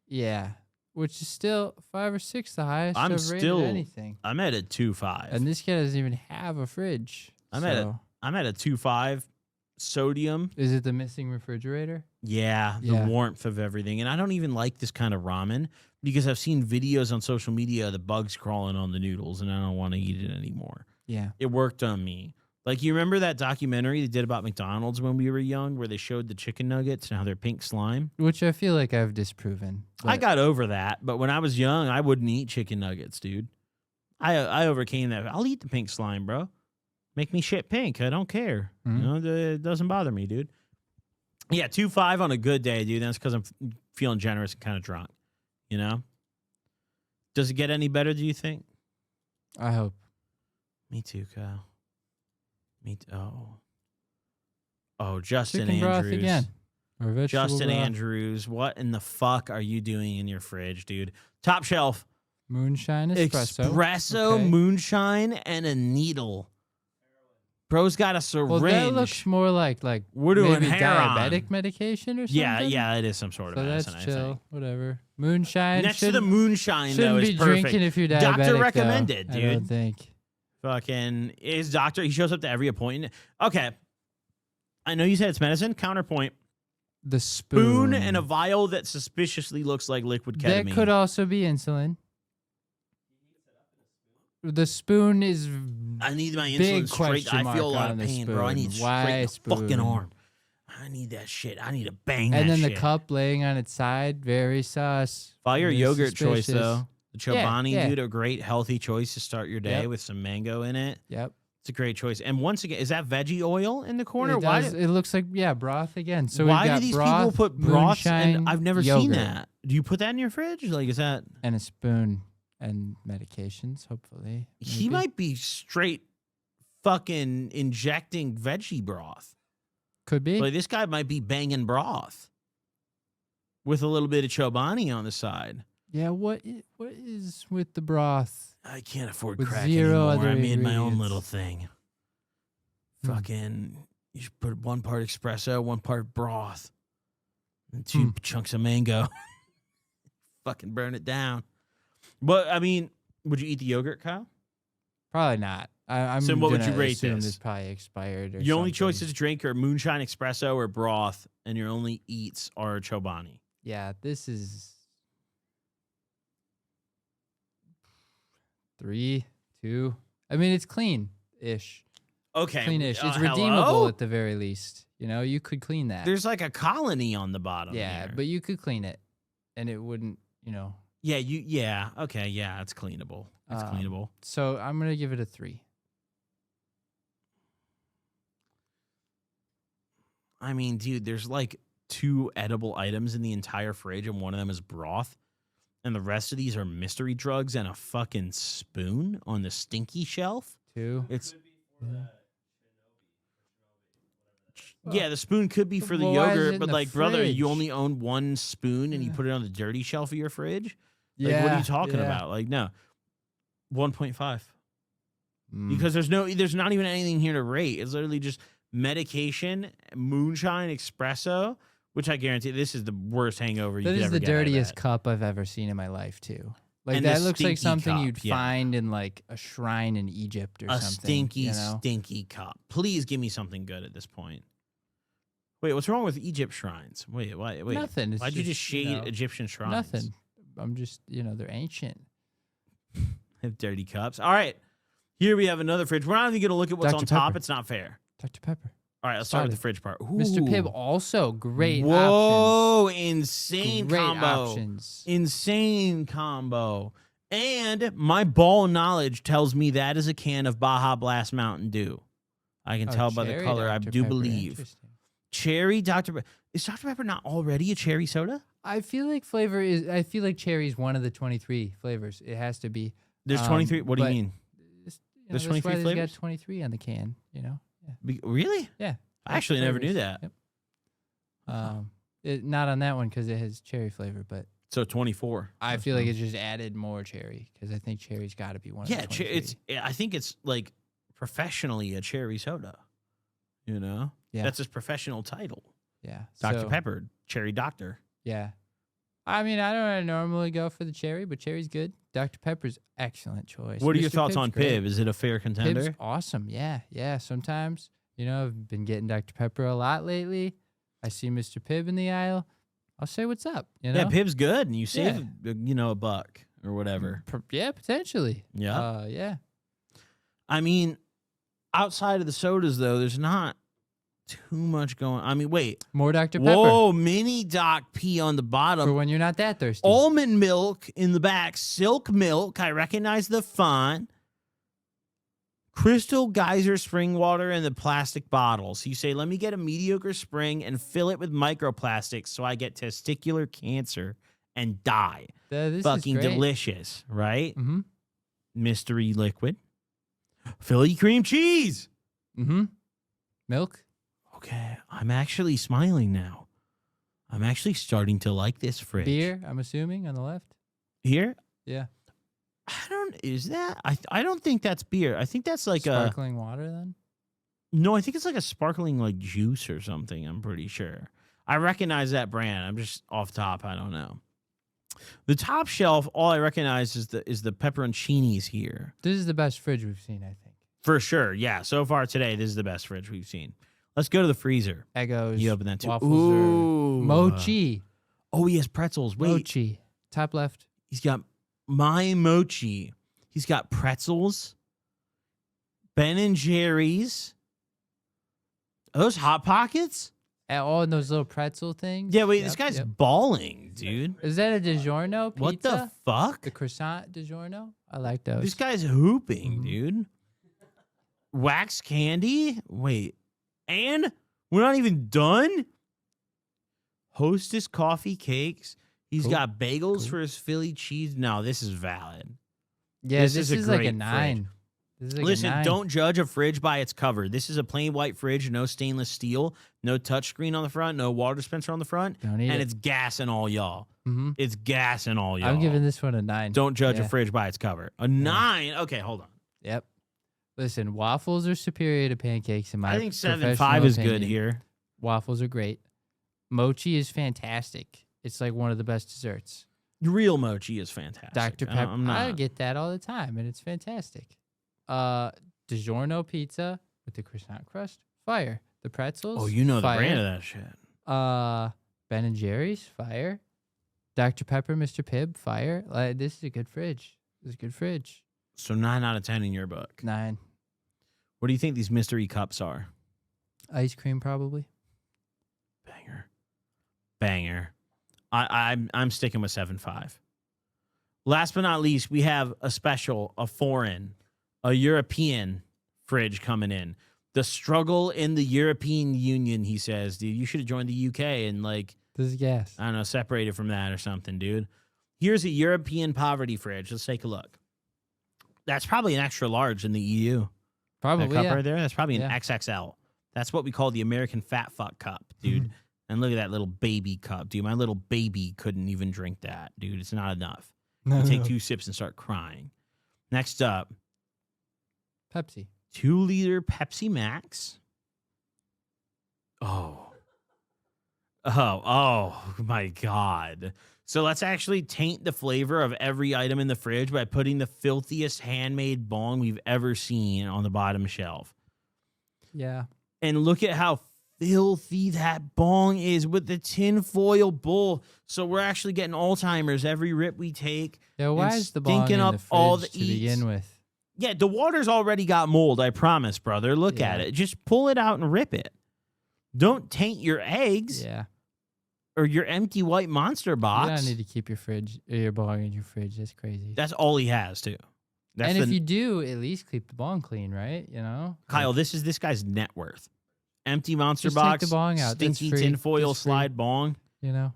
Yeah. Which is still 5 or 6, the highest I'm I've rated still- anything. I'm at a 2.5. And this guy doesn't even have a fridge. I'm at a 2.5 sodium. Is it the missing refrigerator? Yeah, the Yeah. warmth of everything. And I don't even like this kind of ramen because I've seen videos on social media of the bugs crawling on the noodles and I don't want to eat it anymore. Yeah. It worked on me. Like, you remember that documentary they did about McDonald's when we were young where they showed the chicken nuggets and how they're pink slime? Which I feel like I've disproven. I but- got over that, but when I was young, I wouldn't eat chicken nuggets, dude. I overcame that. I'll eat the pink slime, bro. Make me shit pink. I don't care. Mhm. It doesn't bother me, dude. Yeah, 2.5 on a good day, dude. That's because I'm feeling generous and kind of drunk. Does it get any better, do you think? I hope. Me too, Kyle. Oh, Justin Chicken broth Andrews. again. Or vegetable Justin broth. Andrews. What in the fuck are you doing in your fridge, dude? Top shelf. Moonshine espresso. Okay. moonshine, and a needle. Bro's got a syringe. Well, that looks more like we're doing maybe heroin. diabetic medication or something. Yeah, it is some sort of So medicine, that's I chill. think. Whatever. Moonshine. Next to the moonshine, though, shouldn't is be perfect. drinking if you're diabetic. Doctor recommended, though, dude. I don't think. Fucking is doctor. He shows up to every appointment. Okay. I know you said it's medicine. Counterpoint. The spoon And a vial that suspiciously looks like liquid ketamine. That could also be insulin. The spoon is. I need my big insulin straight. question I feel a lot mark of on the pain, bro. I need spoon. Why straight in the spoon? fucking arm. I need that shit. I need to bang And that then shit. the cup laying on its side, very sus. Fire Very yogurt choice, suspicious. though. The Chobani, Yeah. dude, a great healthy choice to start your day Yep. with some mango in it. Yep. It's a great choice. And once again, is that veggie oil in the corner? It, Why? does, it looks like broth again. So why we've got do these broth, people put broths? moonshine, And I've never seen yogurt, that. Do you put that in your fridge? Like, is that? and a spoon and medications. Hopefully, He maybe. might be straight fucking injecting veggie broth. Could be. Like, this guy might be banging broth with a little bit of Chobani on the side. Yeah. What is with the broth? I can't afford With crack zero anymore. other I made my own ingredients. little thing. Fucking, you should put 1 part espresso, 1 part broth, and 2 chunks of mango. Fucking burn it down. But I mean, would you eat the yogurt, Kyle? Probably not. I'm So what would gonna you rate assume this? It's probably expired. Or Your only something. choices to drink are moonshine espresso or broth, and your only eats are Chobani. Yeah, this is 3, 2. I mean, it's clean-ish. Okay. Clean-ish. It's redeemable hello? at the very least. You know, you could clean that. There's like a colony on the bottom. yeah, here. but you could clean it, and it wouldn't. Okay, yeah, it's cleanable. It's cleanable. So I'm gonna give it a 3. I mean, dude, there's like 2 edible items in the entire fridge, and one of them is broth. And the rest of these are mystery drugs and a fucking spoon on the stinky shelf. 2. It's yeah, the spoon could be for the Well, why is it yogurt, in but the like, brother, you fridge? only own 1 spoon and you Yeah. put it on the dirty shelf of your fridge. Like, what are you talking about? Like, no, 1.5 because there's not even anything here to rate. It's literally just medication, moonshine, espresso, which I guarantee this is the worst hangover you That could is ever the get out of dirtiest that. cup I've ever seen in my life, too. Like And the that looks like stinky something cup, you'd yeah. find in like a shrine in Egypt or A something. stinky, you know? stinky cup. Please give me something good at this point. Wait, what's wrong with Egypt shrines? Wait. Nothing. It's Why'd you just shade you know, Egyptian shrines? Nothing. I'm just, they're ancient. Have dirty cups. All right. Here we have another fridge. We're not even going to look at what's Dr. on top. Pepper. It's not fair. Dr. Pepper. All right, let's start with the Started. fridge part. Ooh. Mr. Pibb also great options. Whoa, insane Great combo. options. Insane combo. And my ball knowledge tells me that is a can of Baja Blast Mountain Dew. I can Oh, tell by the cherry color. I Dr. do Pepper. believe. Interesting. Cherry Dr. Pepper. Is Dr. Pepper not already a cherry soda? I feel like cherry is one of the 23 flavors. It has to be. There's 23. What do you but mean? There's 23 There's flavors? got 23 on the can, Yeah. Really? Yeah. I actually never knew flavors. that. Yep. Not on that one because it has cherry flavor, but So 24. I feel like it just added more cherry because I think cherry's got to be one of Yeah, the 23. I think it's like professionally a cherry soda. You know? Yeah. That's his professional title. Yeah. Dr. So, Pepper, cherry doctor. Yeah. I mean, I don't normally go for the cherry, but cherry's good. Dr. Pepper's excellent choice. What are your Mr. thoughts Pibb's on great. Pibb? Is it a fair contender? Pibb's awesome. Yeah. Yeah. Sometimes, I've been getting Dr. Pepper a lot lately. I see Mr. Pibb in the aisle. I'll say what's up. Yeah, Pibb's good, and you save a buck or whatever. Yeah, potentially. Yeah. Yeah. I mean, outside of the sodas, though, there's not too much going. I mean, wait. More Dr. Pepper. Whoa, mini Doc P on the bottom. For when you're not that thirsty. Almond milk in the back. Silk milk. I recognize the font. Crystal Geyser spring water in the plastic bottles. So you say, let me get a mediocre spring and fill it with microplastics so I get testicular cancer and die. This Fucking is great. delicious, right? Mm-hmm. Mystery liquid. Philly cream cheese. Mm-hmm. Milk. Okay, I'm actually smiling now. I'm actually starting to like this fridge. Beer, I'm assuming, on the left. Here? Yeah. I don't think that's beer. I think that's like Sparkling water then? No, I think it's like a sparkling like juice or something, I'm pretty sure. I recognize that brand. I'm just off top, I don't know. The top shelf, all I recognize is the pepperoncinis here. This is the best fridge we've seen, I think. For sure. Yeah, so far today this is the best fridge we've seen. Let's go to the freezer. Eggos. You open that too. Waffles. Ooh. Mochi. Oh, he has pretzels. Wait. Mochi. Top left. He's got my mochi. He's got pretzels. Ben and Jerry's. Are those Hot Pockets? Oh, and those little pretzel things. Yeah, wait, this guy's balling, dude. Is that a DiGiorno pizza? What the fuck? The croissant DiGiorno? I like those. This guy's hooping, dude. Wax candy? Wait. And we're not even done? Hostess coffee cakes. He's got bagels for his Philly cheese. No, this is valid. Yeah, this is like a great 9. fridge. This is like Listen, a 9. don't judge a fridge by its cover. This is a plain white fridge, no stainless steel, no touchscreen on the front, no water dispenser on the front, Don't eat and it. it's gas and all y'all. Mm-hmm. It's gas and all y'all. I'm giving this one a 9. Don't judge a fridge by its cover. A 9? Okay, hold on. Yep. Listen, waffles are superior to pancakes in my I think 7.5 professional is good opinion. here. Waffles are great. Mochi is fantastic. It's like one of the best desserts. Real mochi is fantastic. Dr. Pepper. I'm not. I get that all the time, and it's fantastic. DiGiorno pizza with the croissant crust, fire. The pretzels. Oh, you know fire. the brand of that shit. Ben and Jerry's, fire. Dr. Pepper, Mr. Pibb, fire. This is a good fridge. This is a good fridge. So 9 out of 10 in your book. 9. What do you think these mystery cups are? Ice cream, probably. Banger. I'm sticking with 7.5. Last but not least, we have a special, a foreign, a European fridge coming in. The struggle in the European Union, he says, dude. You should have joined the UK and like, This is gas. I don't know, separated from that or something, dude. Here's a European poverty fridge. Let's take a look. That's probably an extra large in the EU. Probably, That cup yeah. right there, that's probably an Yeah. XXL. That's what we call the American fat fuck cup, dude. And look at that little baby cup, dude. My little baby couldn't even drink that, dude. It's not enough. You take 2 sips and start crying. Next up, Pepsi. 2-liter Pepsi Max. Oh, my God. So let's actually taint the flavor of every item in the fridge by putting the filthiest handmade bong we've ever seen on the bottom shelf. Yeah. And look at how filthy that bong is with the tinfoil bowl. So we're actually getting Alzheimer's every rip we take. Yeah, why and is the bong stinking in up the fridge all the to eats. begin with? Yeah, the water's already got mold, I promise, brother. Look Yeah. at it. Just pull it out and rip it. Don't taint your eggs Yeah. or your empty white monster You box. don't need to keep your fridge or your bong in your fridge. That's crazy. That's all he has, too. That's And if you do, at least keep the bong clean, right? You know? Kyle, this is this guy's net worth. Empty monster Just take box, the bong out. That's stinky free. tinfoil That's free. slide bong. You know?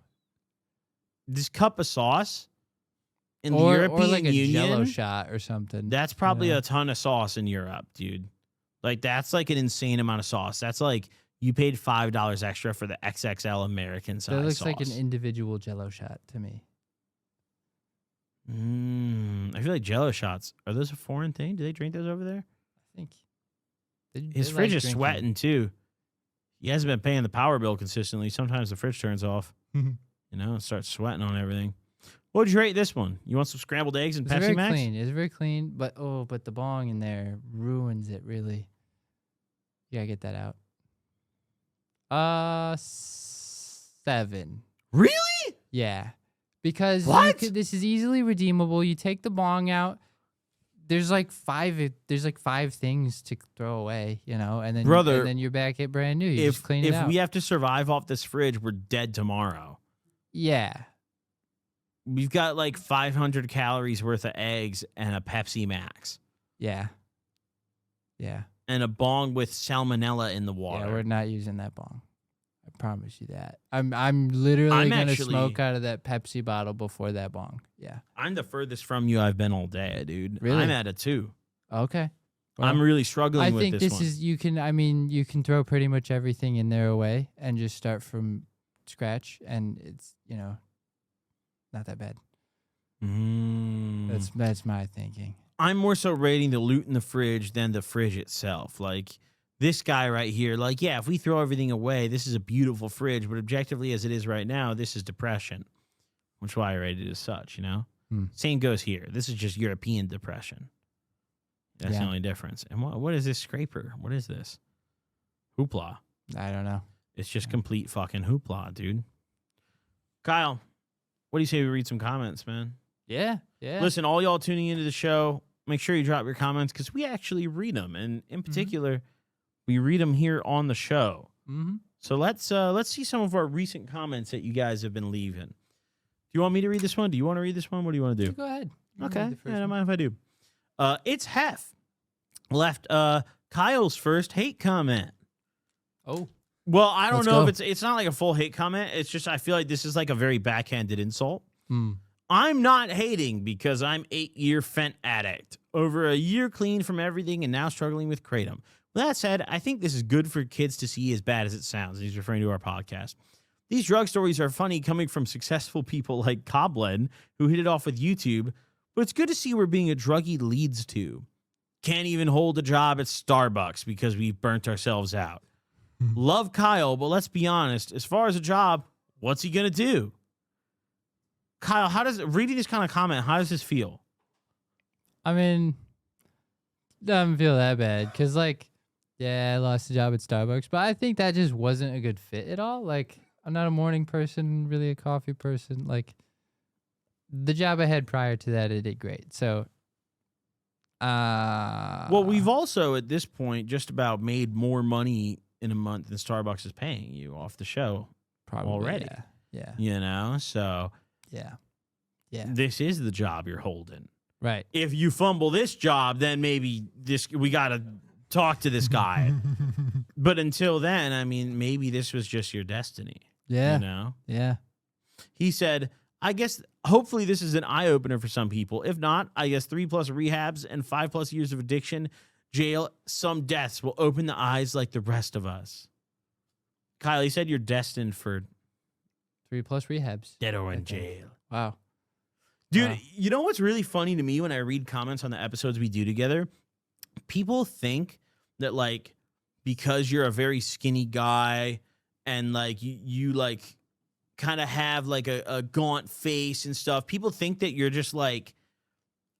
This cup of sauce in the Or European like a Union, Jello shot or something. that's probably Yeah. a ton of sauce in Europe, dude. Like, that's like an insane amount of sauce. That's like you paid $5 extra for the XXL American size That looks sauce. like an individual Jello shot to me. I feel like Jello shots, are those a foreign thing? Do they drink those over there? I think. His fridge is sweating too. He hasn't been paying the power bill consistently. Sometimes the fridge turns off. You know, it starts sweating on everything. What would you rate this one? You want some scrambled eggs and It's Pepsi very Max? clean. It's very clean, but the bong in there ruins it really. You gotta get that out. 7. Really? Yeah, because What? this is easily redeemable. You take the bong out. There's like 5. There's like 5 things to throw away, you know, and then Brother, and then you're back at brand new. You just clean it If out. we have to survive off this fridge, we're dead tomorrow. Yeah. We've got like 500 calories worth of eggs and a Pepsi Max Yeah. Yeah. and a bong with salmonella in the water. Yeah, we're not using that bong. I promise you that. I'm literally gonna actually- smoke out of that Pepsi bottle before that bong. Yeah. I'm the furthest from you I've been all day, dude. Really? I'm at a 2. Okay. Well, I'm really struggling I with think this this one. is you can throw pretty much everything in there away and just start from scratch, and it's not that bad. That's my thinking. I'm more so rating the loot in the fridge than the fridge itself. Like this guy right here, like, yeah, if we throw everything away, this is a beautiful fridge, but objectively as it is right now, this is depression, which is why I rated it as such, Same goes here. This is just European depression. That's the only difference. And what is this scraper? What is this? Hoopla. I don't know. It's just complete fucking hoopla, dude. Kyle, what do you say we read some comments, man? Yeah. Listen, all y'all tuning into the show, make sure you drop your comments because we actually read them, and in particular, we read them here on the show. Mm-hmm. So let's see some of our recent comments that you guys have been leaving. Do you want me to read this one? Do you want to read this one? What do you want to do? Go ahead. Okay, I don't mind if I do. It's Hef left Kyle's first hate comment. Oh. Well, I don't Let's know go. if it's not like a full hate comment. It's just I feel like this is like a very backhanded insult. Mm. I'm not hating because I'm 8-year fent addict. Over a year clean from everything and now struggling with kratom. With that said, I think this is good for kids to see as bad as it sounds. He's referring to our podcast. These drug stories are funny coming from successful people like Cobblin, who hit it off with YouTube, but it's good to see where being a druggie leads to. Can't even hold a job at Starbucks because we burnt ourselves out. Love Kyle, but let's be honest, as far as a job, what's he going to do? Kyle, reading this kind of comment, how does this feel? I mean, doesn't feel that bad because, I lost a job at Starbucks, but I think that just wasn't a good fit at all. Like, I'm not a morning person, really a coffee person. Like, the job I had prior to that, I did great. So, well, we've also at this point just about made more money in a month than Starbucks is paying you off the show probably already. Yeah. So Yeah. this is the job you're holding. Right. If you fumble this job, then maybe we got to talk to this guy. But until then, I mean, maybe this was just your destiny. Yeah. Yeah. He said, I guess hopefully this is an eye-opener for some people. If not, I guess 3+ rehabs and 5+ years of addiction, jail, some deaths will open the eyes like the rest of us. Kyle, he said you're destined for 3+ rehabs. dead or in jail. Wow. Dude, you know what's really funny to me when I read comments on the episodes we do together? People think that, like, because you're a very skinny guy and, like, you like, kind of have, like, a gaunt face and stuff, people think that you're just, like,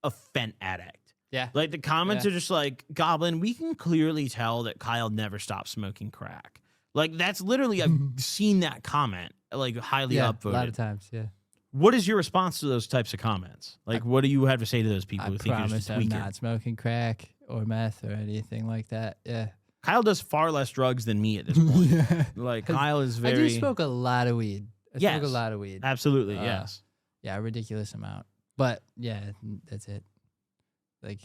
a fent addict. Yeah. Like, the comments are just like, Goblin, we can clearly tell that Kyle never stopped smoking crack. Like, that's literally, I've seen that comment, like, highly upvoted. A lot of times, yeah. What is your response to those types of comments? Like, what do you have to say to those people who I think you're just a promise I'm tweaker? not smoking crack or meth or anything like that. Yeah. Kyle does far less drugs than me at this point. Yeah. Like, Kyle is I very... do smoke a lot of weed. I Yes. smoke a lot of weed. Absolutely, yes. Yeah, a ridiculous amount. But, yeah, that's it. Like,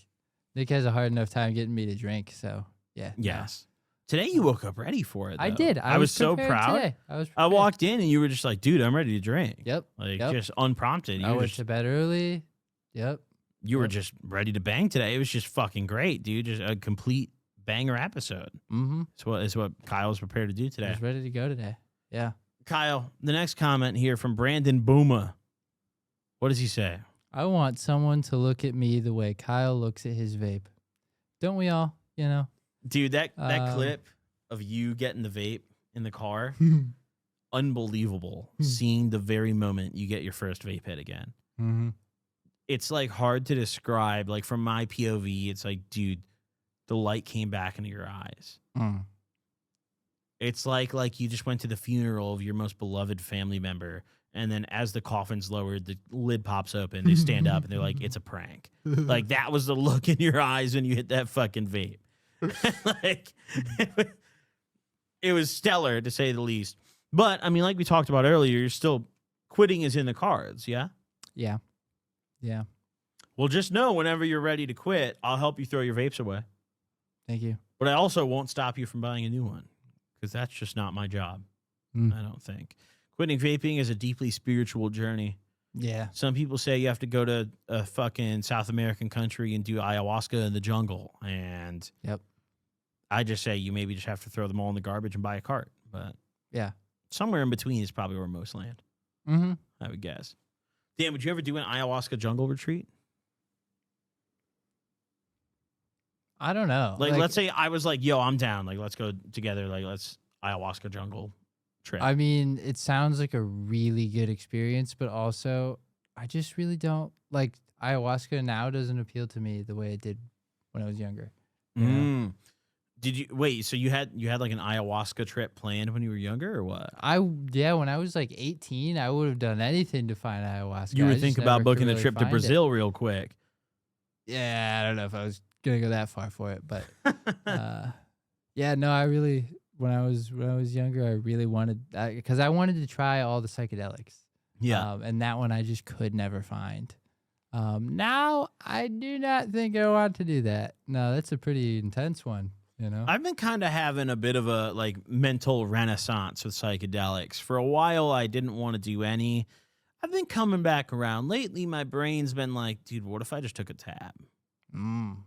Nick has a hard enough time getting me to drink, so, yeah. Yes. Today you woke up ready for it, though. I did. I was so prepared proud. Today. I I walked in and you were just like, dude, I'm ready to drink. Yep. Like, Yep. just unprompted. I went to bed early. Yep. You were just ready to bang today. It was just fucking great, dude. Just a complete banger episode. Mm-hmm. It's what Kyle was prepared to do I today. was ready to go today. Yeah. Kyle, the next comment here from Brandon Booma. What does he say? I want someone to look at me the way Kyle looks at his vape. Don't we all, Dude, that clip of you getting the vape in the car, unbelievable. Seeing the very moment you get your first vape hit again. Mm-hmm. It's like hard to describe. Like from my POV, it's like, dude, the light came back into your eyes. Mm. It's like you just went to the funeral of your most beloved family member, and then as the coffin's lowered, the lid pops open, they stand up, and they're like, it's a prank. Like, that was the look in your eyes when you hit that fucking vape. Like, it was stellar, to say the least. But, I mean, like we talked about earlier, you're still, quitting is in the cards, yeah? Yeah. Yeah. Well, just know whenever you're ready to quit, I'll help you throw your vapes away. Thank you. But I also won't stop you from buying a new one, because that's just not my job, I don't think. Quitting vaping is a deeply spiritual journey. Yeah. Some people say you have to go to a fucking South American country and do ayahuasca in the jungle. And Yep. I just say you maybe just have to throw them all in the garbage and buy a cart. But Yeah. somewhere in between is probably where most land, Mm-hmm. I would guess. Dan, would you ever do an ayahuasca jungle retreat? I don't know. Like, let's say I was like, yo, I'm down. Like, let's go together. Like, let's ayahuasca jungle trip. I mean, it sounds like a really good experience, but also I just really don't like ayahuasca now doesn't appeal to me the way it did when I was younger. You know? Did you wait? So you had like an ayahuasca trip planned when you were younger, or what? When I was like 18, I would have done anything to find ayahuasca. You I would just think never about could booking a really trip to find it. Brazil real quick. Yeah, I don't know if I was gonna go that far for it, but yeah, no, I really when I was younger, I really wanted because I wanted to try all the psychedelics. Yeah. And that one I just could never find. Now I do not think I want to do that. No, that's a pretty intense one. You know, I've been kind of having a bit of a like mental renaissance with psychedelics. For a while, I didn't want to do any. I've been coming back around. Lately, my brain's been like, dude, what if I just took a tab?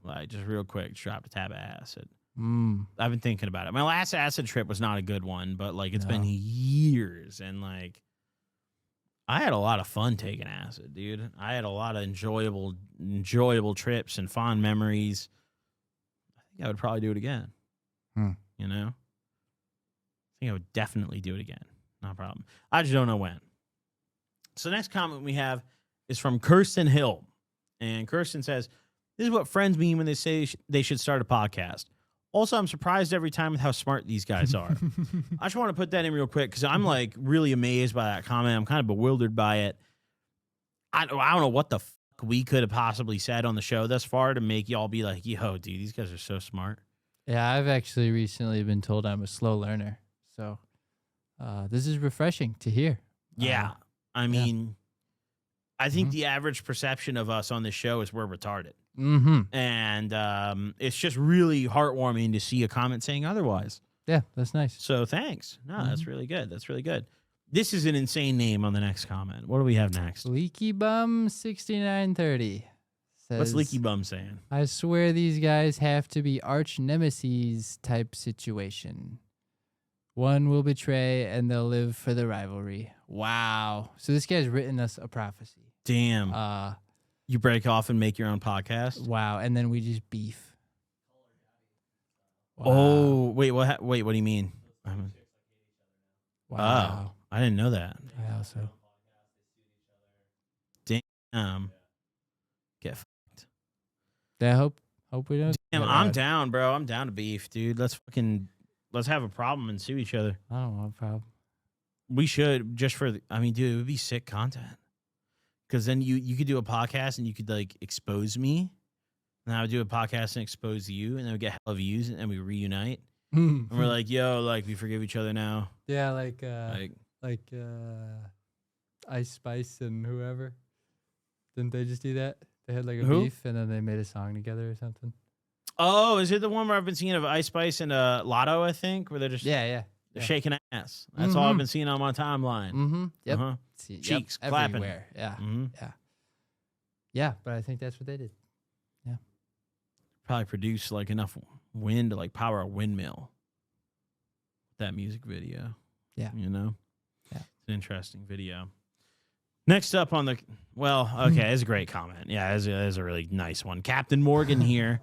Like, just real quick, dropped a tab of acid. I've been thinking about it. My last acid trip was not a good one, but like it's been years, and like I had a lot of fun taking acid, dude. I had a lot of enjoyable trips and fond memories. I think I would probably do it again. You know? I think I would definitely do it again. Not a problem. I just don't know when. So the next comment we have is from Kirsten Hill. And Kirsten says, this is what friends mean when they say they should start a podcast. Also, I'm surprised every time with how smart these guys are. I just want to put that in real quick because I'm like really amazed by that comment. I'm kind of bewildered by it. I don't know what the fuck we could have possibly said on the show thus far to make y'all be like, yo, dude, these guys are so smart. Yeah, I've actually recently been told I'm a slow learner. So this is refreshing to hear. Yeah. I mean, I think the average perception of us on this show is we're retarded. And it's just really heartwarming to see a comment saying otherwise. Yeah, that's nice. So thanks. No, that's really good. That's really good. This is an insane name on the next comment. What do we have next? Leaky Bum 6930 says, What's Leaky Bum saying? I swear these guys have to be arch nemesis type situation. One will betray and they'll live for the rivalry. Wow. So this guy's written us a prophecy. Damn. You break off and make your own podcast? Wow. And then we just beef. Wow. Oh, wait, what do you mean? Wow. Oh, I didn't know that. I also. Damn. Get fucked. Yeah, hope we don't. Damn, I'm down, bro. I'm down to beef, dude. Let's have a problem and sue each other. I don't want a problem. We should dude, it would be sick content. Because then you could do a podcast and you could like expose me. And I would do a podcast and expose you, and then we get hella views, and then we reunite. And we're like, yo, like we forgive each other now. Yeah, like Ice Spice and whoever. Didn't they just do that? They had like a beef and then they made a song together or something. Oh, is it the one where I've been seeing of Ice Spice and Lotto, I think, where they're just they're shaking ass. That's all I've been seeing on my timeline. Yep. Cheeks clapping. Everywhere. Yeah. Yeah, but I think that's what they did. Yeah. Probably produce like enough wind to like power a windmill. That music video. Yeah. You know? Yeah. It's an interesting video. Next up on it's a great comment. Yeah, it's a really nice one. Captain Morgan here.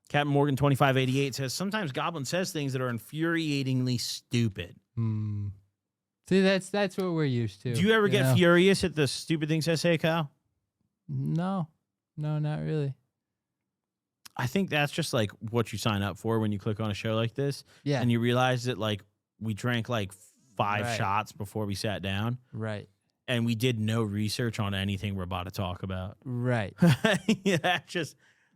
Captain Morgan 2588 says, sometimes Goblin says things that are infuriatingly stupid. See, that's what we're used to. Do you ever get furious at the stupid things I say, Kyle? No, not really. I think that's just like what you sign up for when you click on a show like this. Yeah. And you realize that like we drank like 5 shots before we sat down. Right. And we did no research on anything we're about to talk about. Right.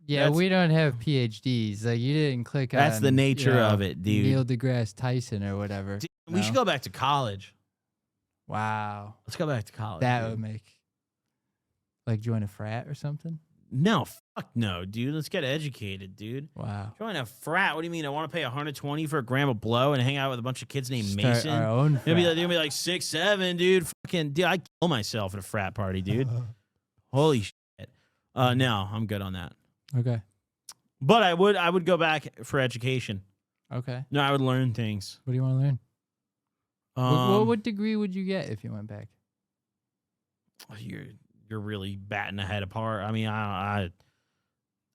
Yeah, we don't have PhDs. Like you didn't click on. That's the nature of it, dude. Neil deGrasse Tyson or whatever. Dude, we should go back to college. Wow. Let's go back to college. That would make, like, join a frat or something. No, fuck no, dude. Let's get educated, dude. Wow. Join a frat. What do you mean? I want to pay $120 for a gram of blow and hang out with a bunch of kids named Start Mason. our own They're frat. gonna be like 6, 7, dude. Fucking, dude, I'd kill myself at a frat party, dude. Holy shit. No, I'm good on that. Okay. But I would go back for education. Okay. No, I would learn things. What do you want to learn? What degree would you get if you went back? You're really batting ahead apart. I mean, I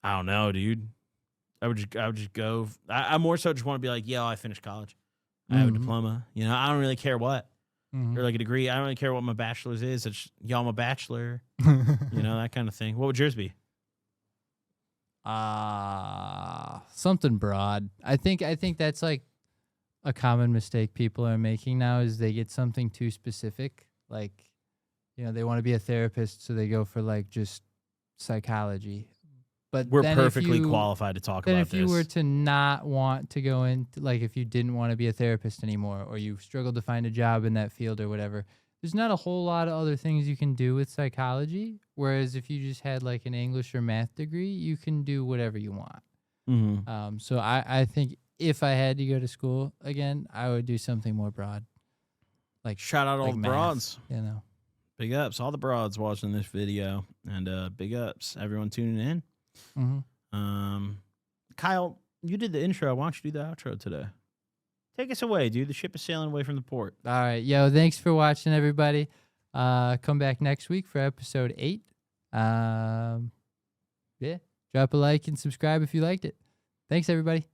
don't know, dude. I would just go. I more so just want to be like, yo, I finished college. I have a diploma. You know, I don't really care what. Or like a degree. I don't really care what my bachelor's is. It's, yo, I'm a bachelor. You know, that kind of thing. What would yours be? Something broad. I think that's like a common mistake people are making now is they get something too specific. Like, you know, they want to be a therapist, so they go for like just psychology. But we're perfectly qualified to talk about this. Then if you were to not want to go in, like if you didn't want to be a therapist anymore, or you struggled to find a job in that field or whatever, there's not a whole lot of other things you can do with psychology. Whereas if you just had like an English or math degree, you can do whatever you want. So I think if I had to go to school again, I would do something more broad. Like shout out all the math, broads. You know. Big ups, all the broads watching this video, and big ups, everyone tuning in. Kyle, you did the intro. Why don't you do the outro today? Take us away, dude. The ship is sailing away from the port. All right, yo, thanks for watching, everybody. Come back next week for episode 8. Yeah, drop a like and subscribe if you liked it. Thanks, everybody.